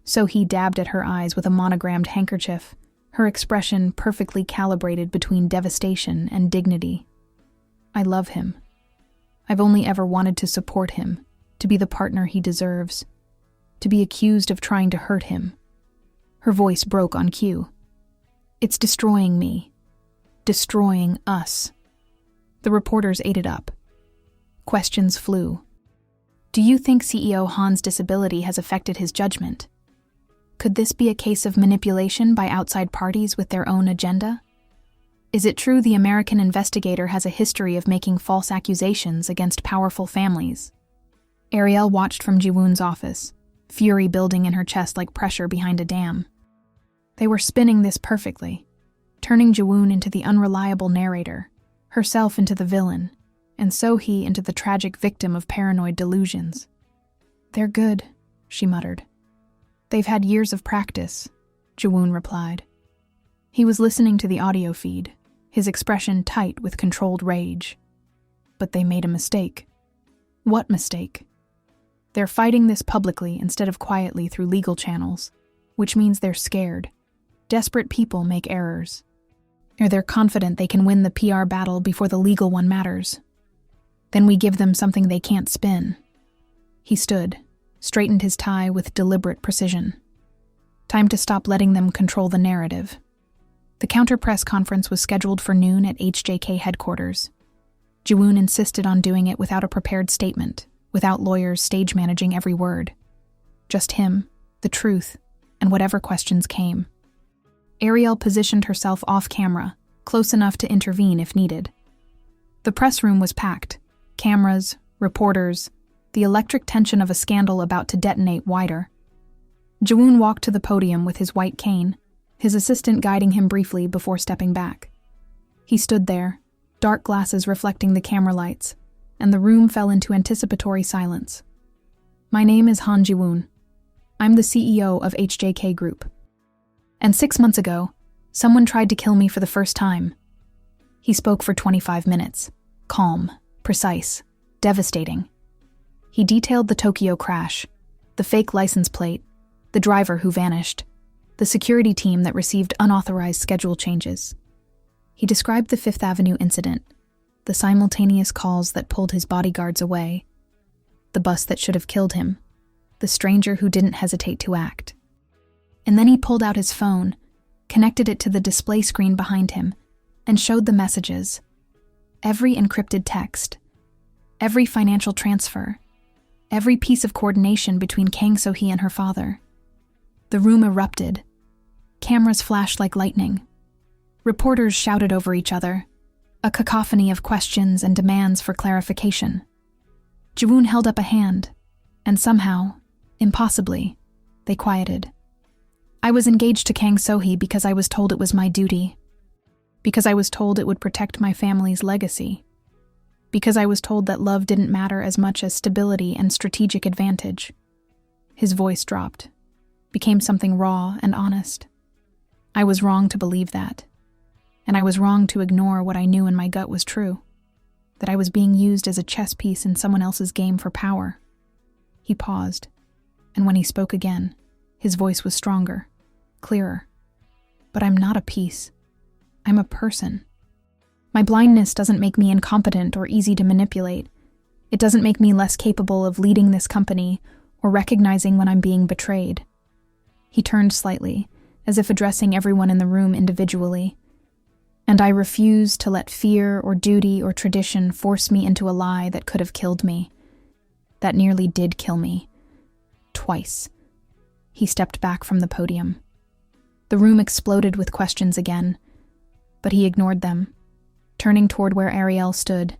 So he dabbed at her eyes with a monogrammed handkerchief, her expression perfectly calibrated between devastation and dignity. I love him. I've only ever wanted to support him, to be the partner he deserves, to be accused of trying to hurt him. Her voice broke on cue. It's destroying me. Destroying us. The reporters ate it up. Questions flew. Do you think CEO Han's disability has affected his judgment? Could this be a case of manipulation by outside parties with their own agenda? Is it true the American investigator has a history of making false accusations against powerful families? Ariel watched from Ji-woon's office, fury building in her chest like pressure behind a dam. They were spinning this perfectly, turning Ji-woon into the unreliable narrator, herself into the villain, and So-hee into the tragic victim of paranoid delusions. They're good, she muttered. They've had years of practice, Ji-woon replied. He was listening to the audio feed, his expression tight with controlled rage. But they made a mistake. What mistake? They're fighting this publicly instead of quietly through legal channels, which means they're scared. Desperate people make errors. Or they're confident they can win the PR battle before the legal one matters. Then we give them something they can't spin. He stood, straightened his tie with deliberate precision. Time to stop letting them control the narrative. The counter-press conference was scheduled for noon at HJK headquarters. Ji-woon insisted on doing it without a prepared statement, without lawyers stage managing every word. Just him, the truth, and whatever questions came. Ariel positioned herself off-camera, close enough to intervene if needed. The press room was packed. Cameras, reporters, the electric tension of a scandal about to detonate wider. Ji-woon walked to the podium with his white cane, his assistant guiding him briefly before stepping back. He stood there, dark glasses reflecting the camera lights, and the room fell into anticipatory silence. My name is Han Ji-woon. I'm the CEO of HJK Group. And 6 months ago, someone tried to kill me for the first time. He spoke for 25 minutes, calm, precise, devastating. He detailed the Tokyo crash, the fake license plate, the driver who vanished, the security team that received unauthorized schedule changes. He described the Fifth Avenue incident, the simultaneous calls that pulled his bodyguards away, the bus that should have killed him, the stranger who didn't hesitate to act. And then he pulled out his phone, connected it to the display screen behind him, and showed the messages. Every encrypted text, every financial transfer, every piece of coordination between Kang So-hee and her father. The room erupted. Cameras flashed like lightning. Reporters shouted over each other, a cacophony of questions and demands for clarification. Ji-woon held up a hand, and somehow, impossibly, they quieted. I was engaged to Kang So-hee because I was told it was my duty. Because I was told it would protect my family's legacy. Because I was told that love didn't matter as much as stability and strategic advantage. His voice dropped, became something raw and honest. I was wrong to believe that. And I was wrong to ignore what I knew in my gut was true. That I was being used as a chess piece in someone else's game for power. He paused, and when he spoke again, his voice was stronger, clearer. But I'm not a piece. I'm a person. My blindness doesn't make me incompetent or easy to manipulate. It doesn't make me less capable of leading this company or recognizing when I'm being betrayed. He turned slightly, as if addressing everyone in the room individually. And I refuse to let fear or duty or tradition force me into a lie that could have killed me. That nearly did kill me. Twice. He stepped back from the podium. The room exploded with questions again, but he ignored them, turning toward where Ariel stood,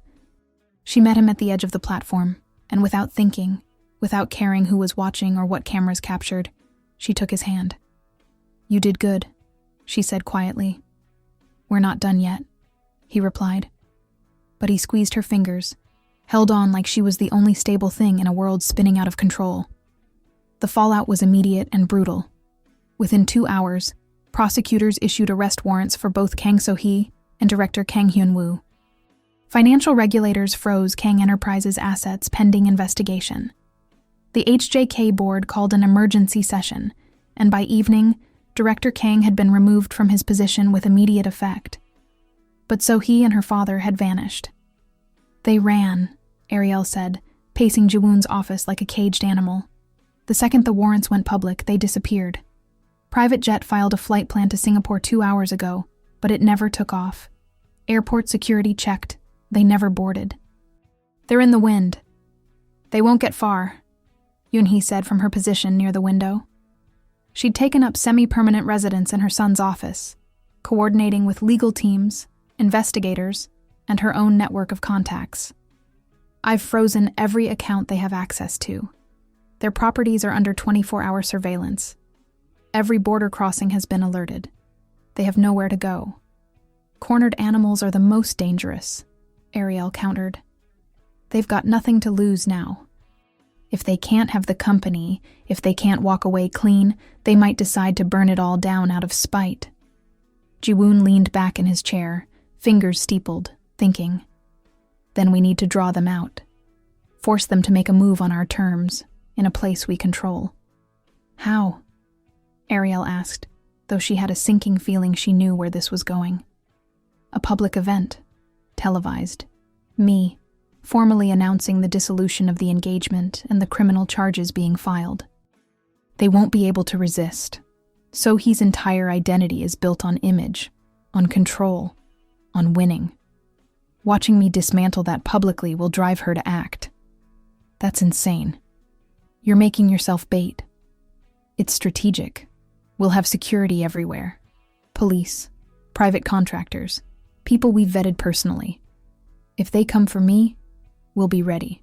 She met him at the edge of the platform, and without thinking, without caring who was watching or what cameras captured, she took his hand. "You did good," she said quietly. "We're not done yet," he replied. But he squeezed her fingers, held on like she was the only stable thing in a world spinning out of control. The fallout was immediate and brutal. Within 2 hours, prosecutors issued arrest warrants for both Kang So-hee and director Kang Hyun-woo. Financial regulators froze Kang Enterprises' assets pending investigation. The HJK board called an emergency session, and by evening, Director Kang had been removed from his position with immediate effect. But So-hee and her father had vanished. "They ran," Ariel said, pacing Ji-woon's office like a caged animal. "The second the warrants went public, they disappeared. Private jet filed a flight plan to Singapore 2 hours ago, but it never took off. Airport security checked. They never boarded. They're in the wind. They won't get far," Yoon-hee said from her position near the window. She'd taken up semi-permanent residence in her son's office, coordinating with legal teams, investigators, and her own network of contacts. "I've frozen every account they have access to. Their properties are under 24-hour surveillance. Every border crossing has been alerted. They have nowhere to go. Cornered animals are the most dangerous," Ariel countered. "They've got nothing to lose now. If they can't have the company, if they can't walk away clean, they might decide to burn it all down out of spite." Ji-woon leaned back in his chair, fingers steepled, thinking. "Then we need to draw them out. Force them to make a move on our terms, in a place we control." "How?" Ariel asked, though she had a sinking feeling she knew where this was going. "A public event. Televised. Me, formally announcing the dissolution of the engagement and the criminal charges being filed. They won't be able to resist. So-hee's entire identity is built on image, on control, on winning. Watching me dismantle that publicly will drive her to act. That's insane. You're making yourself bait. It's strategic. We'll have security everywhere. Police, private contractors, people we've vetted personally. If they come for me, we'll be ready,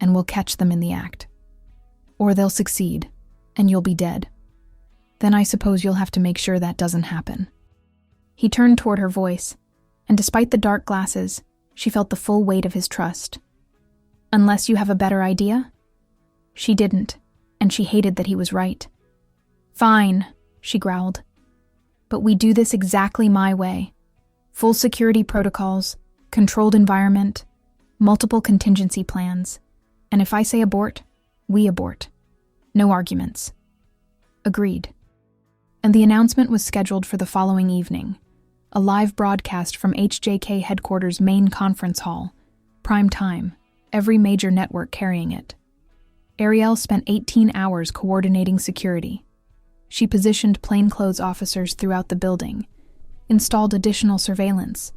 and we'll catch them in the act. Or they'll succeed, and you'll be dead. Then I suppose you'll have to make sure that doesn't happen." He turned toward her voice, and despite the dark glasses, she felt the full weight of his trust. "Unless you have a better idea?" She didn't, and she hated that he was right. "Fine," she growled. "But we do this exactly my way. Full security protocols, controlled environment, multiple contingency plans. And if I say abort, we abort. No arguments." Agreed. And the announcement was scheduled for the following evening, a live broadcast from HJK headquarters' main conference hall, prime time, every major network carrying it. Ariel spent 18 hours coordinating security. She positioned plainclothes officers throughout the building, installed additional surveillance,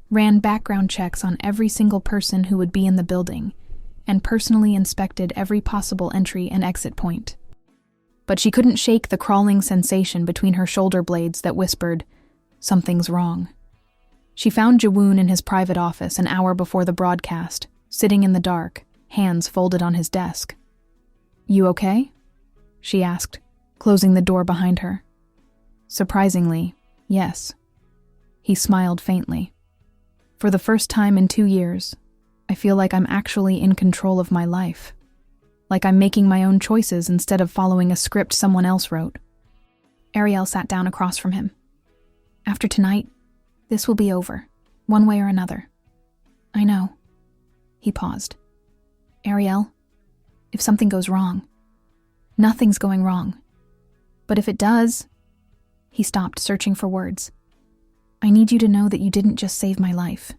ran background checks on every single person who would be in the building, and personally inspected every possible entry and exit point. But she couldn't shake the crawling sensation between her shoulder blades that whispered, "Something's wrong." She found Ji-woon in his private office an hour before the broadcast, sitting in the dark, hands folded on his desk. "You okay?" she asked, closing the door behind her. "Surprisingly, yes." He smiled faintly. "For the first time in 2 years, I feel like I'm actually in control of my life. Like I'm making my own choices instead of following a script someone else wrote." Ariel sat down across from him. "After tonight, this will be over, one way or another." "I know." He paused. "Ariel, if something goes wrong..." "Nothing's going wrong. But if it does..." He stopped, searching for words. "I need you to know that you didn't just save my life.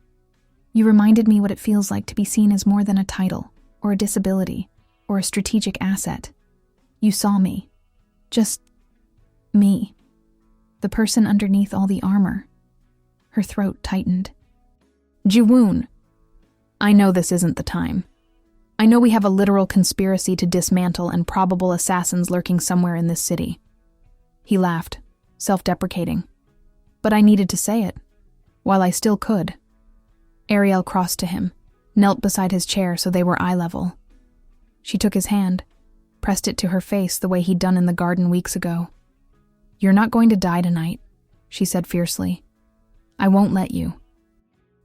You reminded me what it feels like to be seen as more than a title, or a disability, or a strategic asset. You saw me. Just me. The person underneath all the armor." Her throat tightened. "Ji-woon, I know this isn't the time. I know we have a literal conspiracy to dismantle and probable assassins lurking somewhere in this city." He laughed, self-deprecating. "But I needed to say it, while I still could." Ariel crossed to him, knelt beside his chair so they were eye level. She took his hand, pressed it to her face the way he'd done in the garden weeks ago. "You're not going to die tonight," she said fiercely. "I won't let you.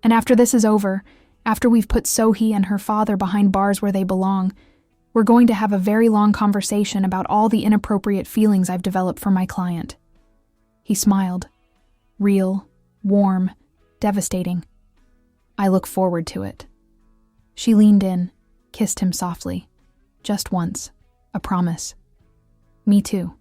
And after this is over, after we've put Sohee and her father behind bars where they belong, we're going to have a very long conversation about all the inappropriate feelings I've developed for my client." He smiled. Real, warm, devastating. "I look forward to it." She leaned in, kissed him softly. Just once. A promise. "Me too."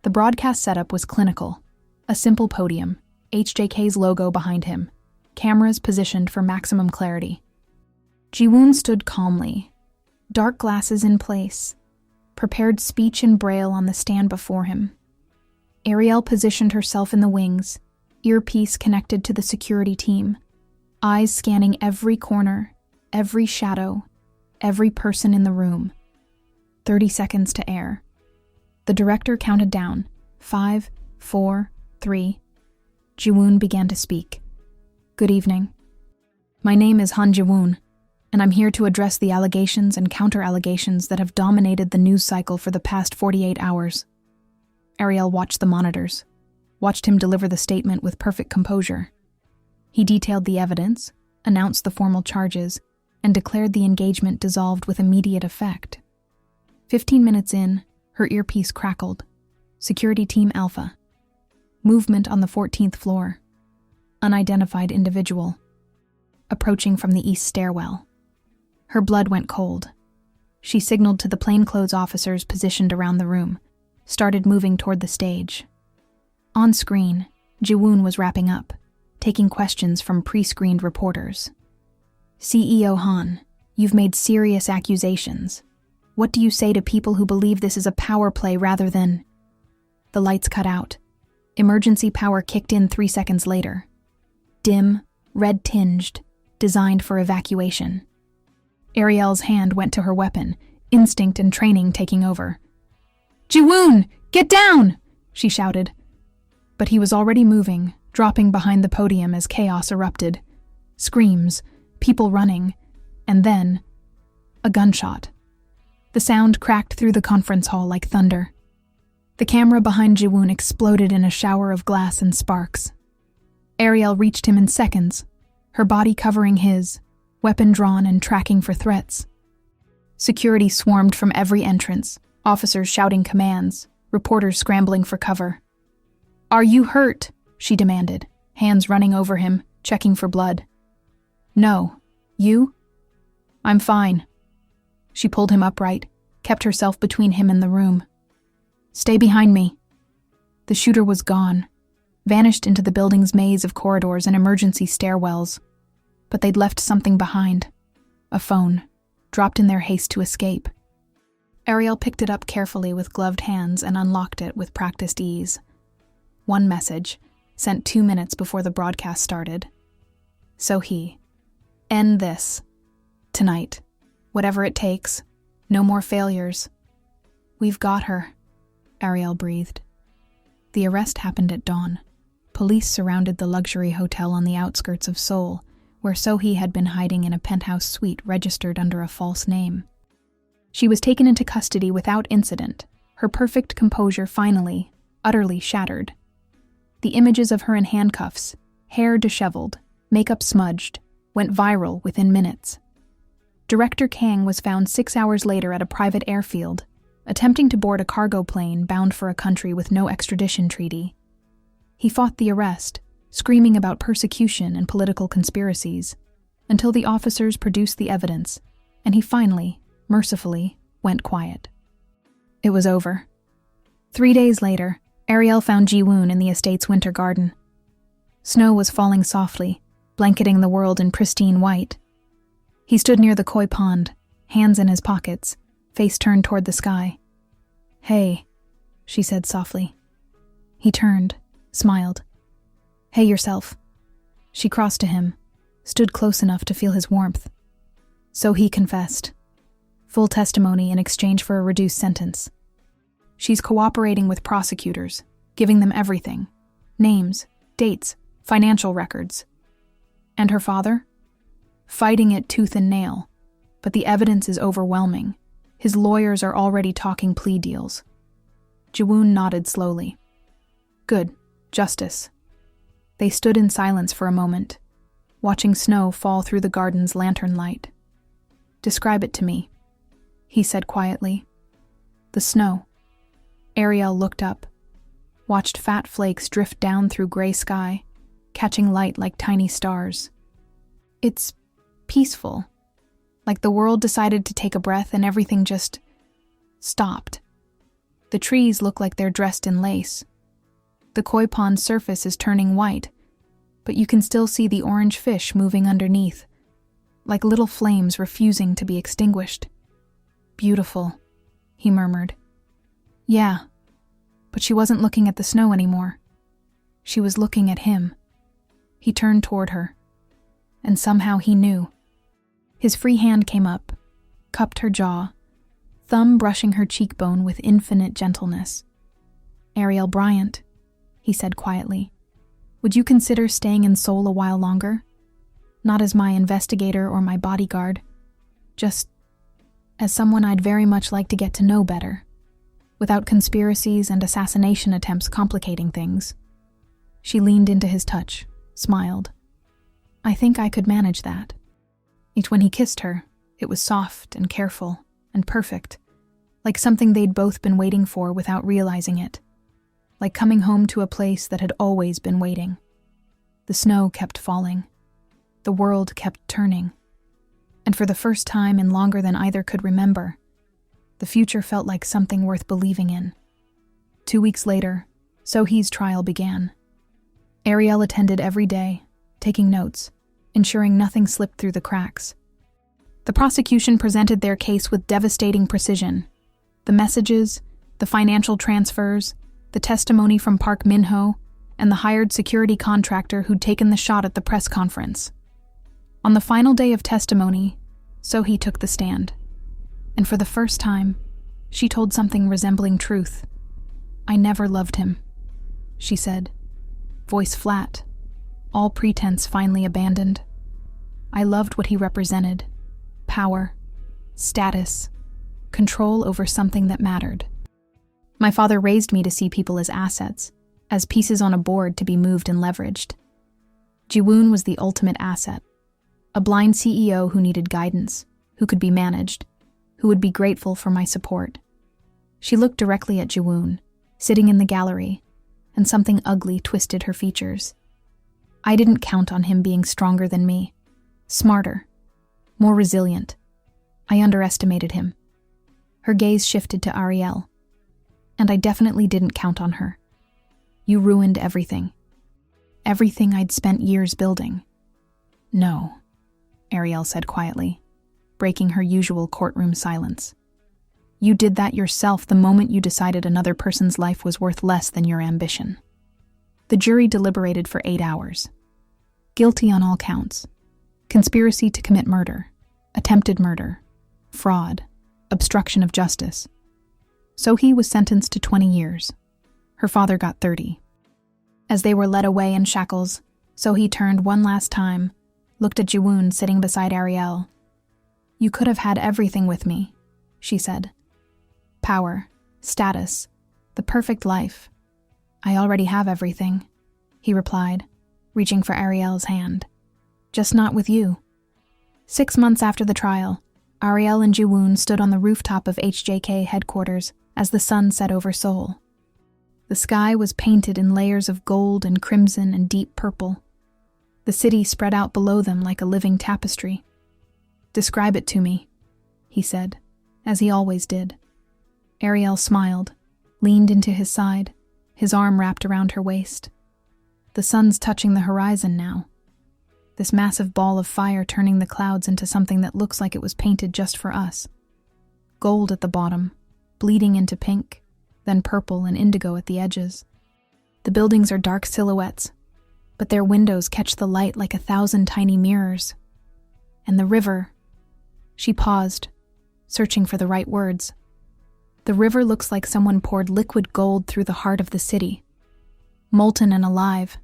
The broadcast setup was clinical. A simple podium, HJK's logo behind him, cameras positioned for maximum clarity. Ji-woon stood calmly, dark glasses in place, prepared speech in Braille on the stand before him. Ariel positioned herself in the wings, earpiece connected to the security team, eyes scanning every corner, every shadow, every person in the room. 30 seconds to air. The director counted down. 5, 4, 3. Ji-woon began to speak. "Good evening. My name is Han Ji-woon, and I'm here to address the allegations and counter-allegations that have dominated the news cycle for the past 48 hours. Ariel watched the monitors, watched him deliver the statement with perfect composure. He detailed the evidence, announced the formal charges, and declared the engagement dissolved with immediate effect. 15 minutes in, her earpiece crackled. Security Team Alpha. Movement on the 14th floor. Unidentified individual. Approaching from the east stairwell. Her blood went cold. She signaled to the plainclothes officers positioned around the room, started moving toward the stage. On screen, Ji-woon was wrapping up, taking questions from pre-screened reporters. "CEO Han, you've made serious accusations. What do you say to people who believe this is a power play rather than..." The lights cut out. Emergency power kicked in 3 seconds later. Dim, red-tinged, designed for evacuation. Ariel's hand went to her weapon, instinct and training taking over. "Ji-woon, get down!" she shouted. But he was already moving, dropping behind the podium as chaos erupted. Screams, people running, and then a gunshot. The sound cracked through the conference hall like thunder. The camera behind Ji-woon exploded in a shower of glass and sparks. Ariel reached him in seconds, her body covering his, weapon drawn and tracking for threats. Security swarmed from every entrance, officers shouting commands, reporters scrambling for cover. "Are you hurt?" she demanded, hands running over him, checking for blood. "No. You?" "I'm fine." She pulled him upright, kept herself between him and the room. "Stay behind me." The shooter was gone, vanished into the building's maze of corridors and emergency stairwells. But they'd left something behind. A phone, dropped in their haste to escape. Ariel picked it up carefully with gloved hands and unlocked it with practiced ease. One message, sent 2 minutes before the broadcast started. "Sohee, end this. Tonight. Whatever it takes. No more failures." "We've got her," Ariel breathed. The arrest happened at dawn. Police surrounded the luxury hotel on the outskirts of Seoul, where Sohee had been hiding in a penthouse suite registered under a false name. She was taken into custody without incident, her perfect composure finally, utterly shattered. The images of her in handcuffs, hair disheveled, makeup smudged, went viral within minutes. Director Kang was found 6 hours later at a private airfield, attempting to board a cargo plane bound for a country with no extradition treaty. He fought the arrest, screaming about persecution and political conspiracies, until the officers produced the evidence, and he finally, mercifully, went quiet. It was over. 3 days later, Ariel found Ji-woon in the estate's winter garden. Snow was falling softly, blanketing the world in pristine white. He stood near the koi pond, hands in his pockets, face turned toward the sky. "Hey," she said softly. He turned, smiled. "Hey yourself." She crossed to him, stood close enough to feel his warmth. So he confessed. Full testimony in exchange for a reduced sentence. She's cooperating with prosecutors, giving them everything. Names, dates, financial records. And her father? fighting it tooth and nail, but the evidence is overwhelming. His lawyers are already talking plea deals. Jiwoon nodded slowly. Good, justice. They stood in silence for a moment, watching snow fall through the garden's lantern light. Describe it to me, he said quietly. The snow. Ariel looked up, watched fat flakes drift down through gray sky, catching light like tiny stars. It's peaceful, like the world decided to take a breath and everything just stopped. The trees look like they're dressed in lace. The koi pond's surface is turning white, but you can still see the orange fish moving underneath, like little flames refusing to be extinguished. Beautiful, he murmured. Yeah, but she wasn't looking at the snow anymore. She was looking at him. He turned toward her, and somehow he knew. His free hand came up, cupped her jaw, thumb brushing her cheekbone with infinite gentleness. Ariel Bryant, he said quietly, would you consider staying in Seoul a while longer? Not as my investigator or my bodyguard, just as someone I'd very much like to get to know better, without conspiracies and assassination attempts complicating things. She leaned into his touch, smiled. I think I could manage that. Each when he kissed her, it was soft and careful and perfect, like something they'd both been waiting for without realizing it, like coming home to a place that had always been waiting. The snow kept falling. The world kept turning. And for the first time in longer than either could remember, the future felt like something worth believing in. 2 weeks later, Sohee's trial began. Ariel attended every day, taking notes, ensuring nothing slipped through the cracks. The prosecution presented their case with devastating precision. The messages, the financial transfers, the testimony from Park Min-ho, and the hired security contractor who'd taken the shot at the press conference. On the final day of testimony, Sohee took the stand. And for the first time, she told something resembling truth. I never loved him, she said, voice flat, all pretense finally abandoned. I loved what he represented: power, status, control over something that mattered. My father raised me to see people as assets, as pieces on a board to be moved and leveraged. Jiwoon was the ultimate asset, a blind CEO who needed guidance, who could be managed, who would be grateful for my support. She looked directly at Jiwoon, sitting in the gallery, and something ugly twisted her features. I didn't count on him being stronger than me, smarter, more resilient. I underestimated him. Her gaze shifted to Ariel, and I definitely didn't count on her. You ruined everything. Everything I'd spent years building. No, Ariel said quietly, breaking her usual courtroom silence. You did that yourself the moment you decided another person's life was worth less than your ambition. The jury deliberated for 8 hours. Guilty on all counts. Conspiracy to commit murder, attempted murder, fraud, obstruction of justice. Sohee was sentenced to 20 years. Her father got 30. As they were led away in shackles, Sohee turned one last time, looked at Jiwoon sitting beside Ariel. You could have had everything with me, she said. Power, status, the perfect life. I already have everything, he replied, reaching for Ariel's hand. Just not with you. 6 months after the trial, Ariel and Jiwoon stood on the rooftop of HJK headquarters as the sun set over Seoul. The sky was painted in layers of gold and crimson and deep purple. The city spread out below them like a living tapestry. Describe it to me, he said, as he always did. Ariel smiled, leaned into his side, his arm wrapped around her waist. The sun's touching the horizon now. This massive ball of fire turning the clouds into something that looks like it was painted just for us. Gold at the bottom, bleeding into pink, then purple and indigo at the edges. The buildings are dark silhouettes, but their windows catch the light like 1,000 tiny mirrors. And the river... She paused, searching for the right words. The river looks like someone poured liquid gold through the heart of the city. Molten and alive,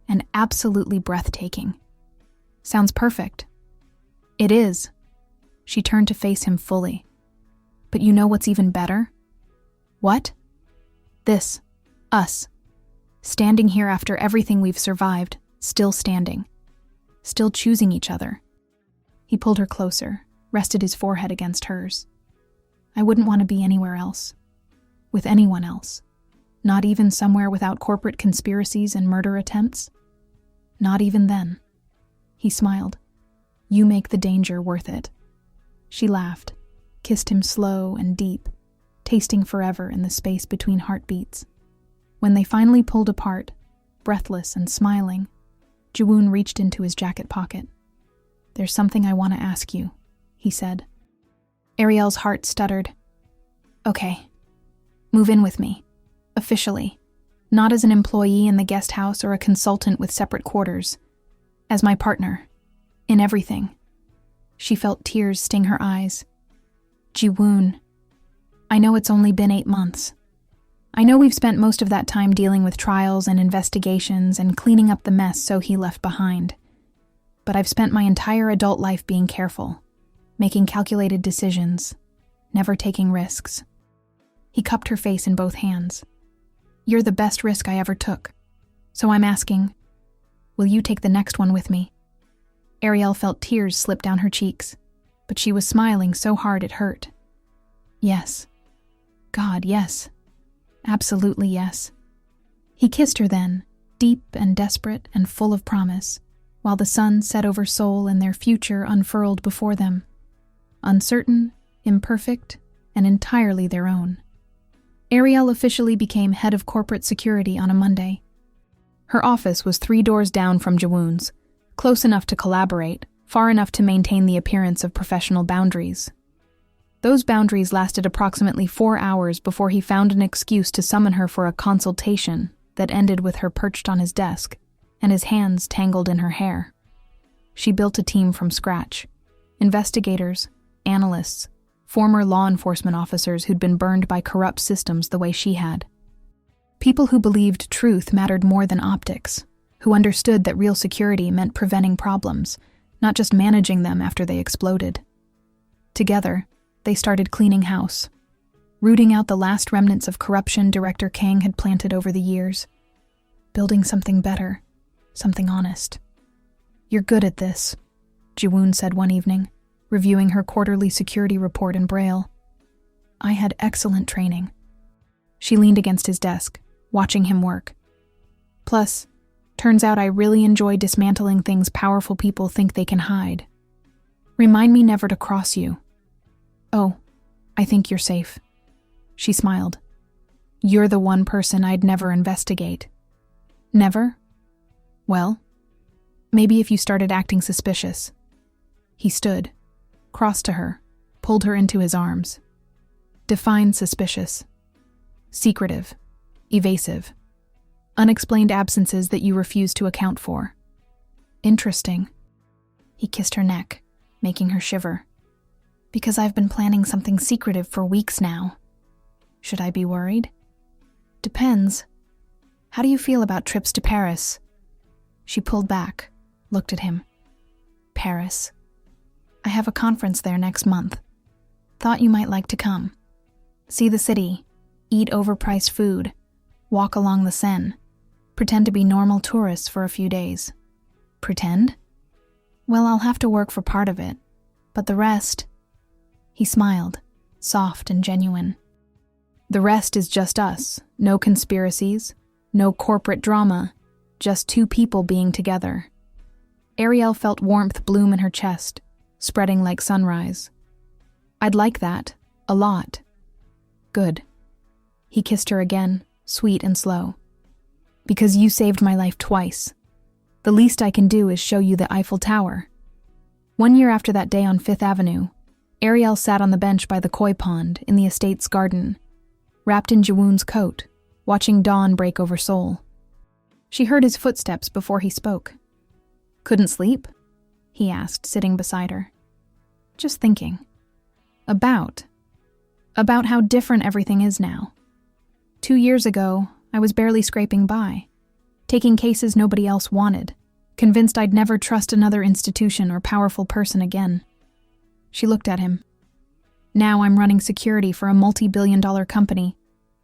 and absolutely breathtaking. Sounds perfect. It is. She turned to face him fully. But you know what's even better? What? This. Us. Standing here after everything we've survived, still standing. Still choosing each other. He pulled her closer, rested his forehead against hers. I wouldn't want to be anywhere else. With anyone else. Not even somewhere without corporate conspiracies and murder attempts. Not even then. He smiled. You make the danger worth it. She laughed, kissed him slow and deep, tasting forever in the space between heartbeats. When they finally pulled apart, breathless and smiling, Jiwoon reached into his jacket pocket. There's something I want to ask you, he said. Ariel's heart stuttered. Okay. Move in with me. Officially. Not as an employee in the guest house or a consultant with separate quarters. As my partner. In everything. She felt tears sting her eyes. Jiwoon. I know it's only been 8 months. I know we've spent most of that time dealing with trials and investigations and cleaning up the mess So he left behind. But I've spent my entire adult life being careful, making calculated decisions, never taking risks. He cupped her face in both hands. You're the best risk I ever took. So I'm asking, will you take the next one with me? Ariel felt tears slip down her cheeks, but she was smiling so hard it hurt. Yes. God, yes. Absolutely yes. He kissed her then, deep and desperate and full of promise, while the sun set over Seoul and their future unfurled before them. Uncertain, imperfect, and entirely their own. Ariel officially became head of corporate security on a Monday. Her office was 3 doors down from Jiwoon's, close enough to collaborate, far enough to maintain the appearance of professional boundaries. Those boundaries lasted approximately 4 hours before he found an excuse to summon her for a consultation that ended with her perched on his desk and his hands tangled in her hair. She built a team from scratch. Investigators, analysts, former law enforcement officers who'd been burned by corrupt systems the way she had. People who believed truth mattered more than optics, who understood that real security meant preventing problems, not just managing them after they exploded. Together, they started cleaning house, rooting out the last remnants of corruption Director Kang had planted over the years, building something better, something honest. You're good at this, Jiwoon said one evening, reviewing her quarterly security report in Braille. I had excellent training. She leaned against his desk, watching him work. Plus, turns out I really enjoy dismantling things powerful people think they can hide. Remind me never to cross you. Oh, I think you're safe. She smiled. You're the one person I'd never investigate. Never? Well, maybe if you started acting suspicious. He stood, crossed to her, pulled her into his arms. Define suspicious. Secretive. Evasive. Unexplained absences that you refuse to account for. Interesting. He kissed her neck, making her shiver. Because I've been planning something secretive for weeks now. Should I be worried? Depends. How do you feel about trips to Paris? She pulled back, looked at him. Paris. I have a conference there next month. Thought you might like to come. See the city, eat overpriced food, walk along the Seine, pretend to be normal tourists for a few days. Pretend? Well, I'll have to work for part of it, but the rest... He smiled, soft and genuine. The rest is just us, no conspiracies, no corporate drama, just 2 people being together. Ariel felt warmth bloom in her chest, spreading like sunrise. I'd like that, a lot. Good. He kissed her again, sweet and slow. Because you saved my life twice. The least I can do is show you the Eiffel Tower. 1 year after that day on 5th Avenue, Ariel sat on the bench by the koi pond in the estate's garden, wrapped in Jiwoon's coat, watching dawn break over Seoul. She heard his footsteps before he spoke. Couldn't sleep? He asked, sitting beside her. Just thinking. About how different everything is now. 2 years ago, I was barely scraping by, taking cases nobody else wanted, convinced I'd never trust another institution or powerful person again. She looked at him. Now I'm running security for a multi-billion-dollar company,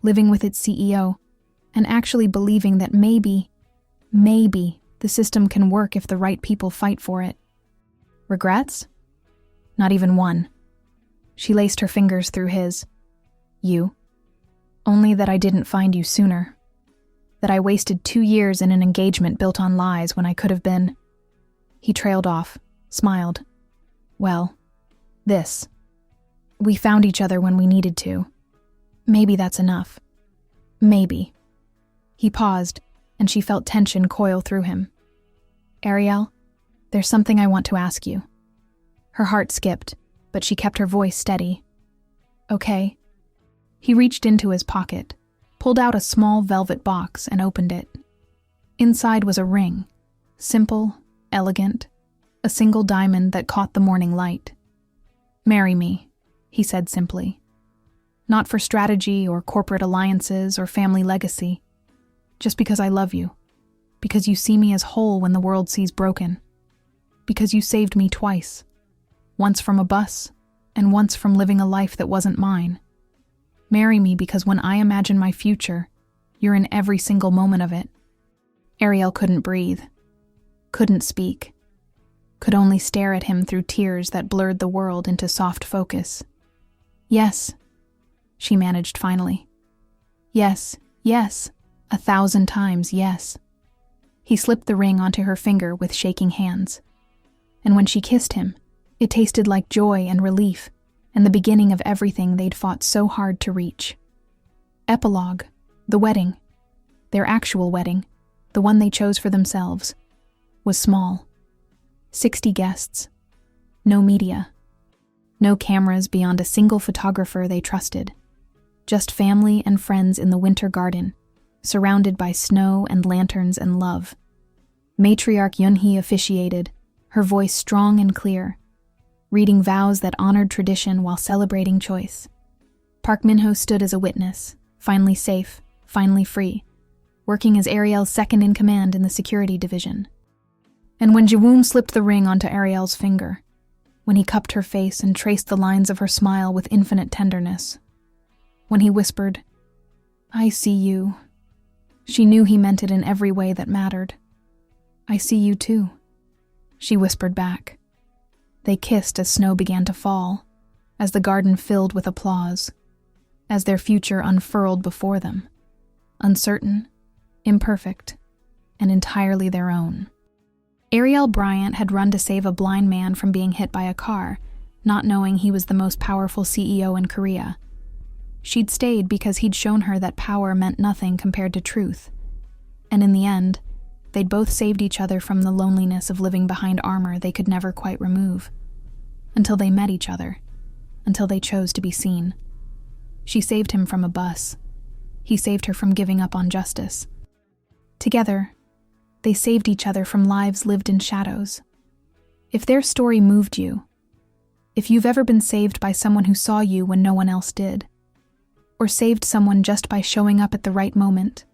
living with its CEO, and actually believing that maybe the system can work if the right people fight for it. Regrets? Not even one. She laced her fingers through his. You? Only that I didn't find you sooner. That I wasted 2 years in an engagement built on lies when I could have been. He trailed off, smiled. Well, this. We found each other when we needed to. Maybe that's enough. Maybe. He paused, and she felt tension coil through him. Ariel, there's something I want to ask you. Her heart skipped, but she kept her voice steady. Okay. He reached into his pocket, pulled out a small velvet box and opened it. Inside was a ring, simple, elegant, a single diamond that caught the morning light. Marry me, he said simply. Not for strategy or corporate alliances or family legacy, just because I love you, because you see me as whole when the world sees broken, because you saved me twice, once from a bus and once from living a life that wasn't mine. Marry me because when I imagine my future, you're in every single moment of it. Ariel couldn't breathe, couldn't speak, could only stare at him through tears that blurred the world into soft focus. Yes, she managed finally. Yes, 1,000 times yes. He slipped the ring onto her finger with shaking hands. And when she kissed him, it tasted like joy and relief, and the beginning of everything they'd fought so hard to reach. Epilogue, the wedding, their actual wedding, the one they chose for themselves, was small. 60 guests. No media. No cameras beyond a single photographer they trusted. Just family and friends in the winter garden, surrounded by snow and lanterns and love. Matriarch Yunhee officiated, her voice strong and clear, reading vows that honored tradition while celebrating choice. Park Min-ho stood as a witness, finally safe, finally free, working as Ariel's second-in-command in the security division. And when Ji-woon slipped the ring onto Ariel's finger, when he cupped her face and traced the lines of her smile with infinite tenderness, when he whispered, "I see you," she knew he meant it in every way that mattered. "I see you too," she whispered back. They kissed as snow began to fall, as the garden filled with applause, as their future unfurled before them, uncertain, imperfect, and entirely their own. Ariel Bryant had run to save a blind man from being hit by a car, not knowing he was the most powerful CEO in Korea. She'd stayed because he'd shown her that power meant nothing compared to truth. And in the end, they'd both saved each other from the loneliness of living behind armor they could never quite remove. Until they met each other. Until they chose to be seen. She saved him from a bus. He saved her from giving up on justice. Together, they saved each other from lives lived in shadows. If their story moved you, if you've ever been saved by someone who saw you when no one else did, or saved someone just by showing up at the right moment,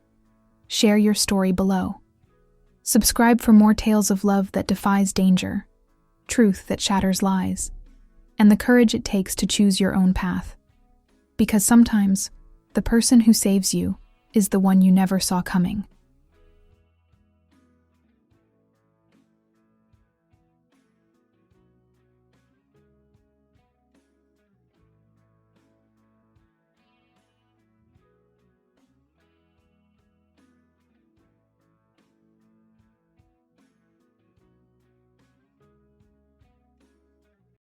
share your story below. Subscribe for more tales of love that defies danger, truth that shatters lies, and the courage it takes to choose your own path. Because sometimes, the person who saves you is the one you never saw coming.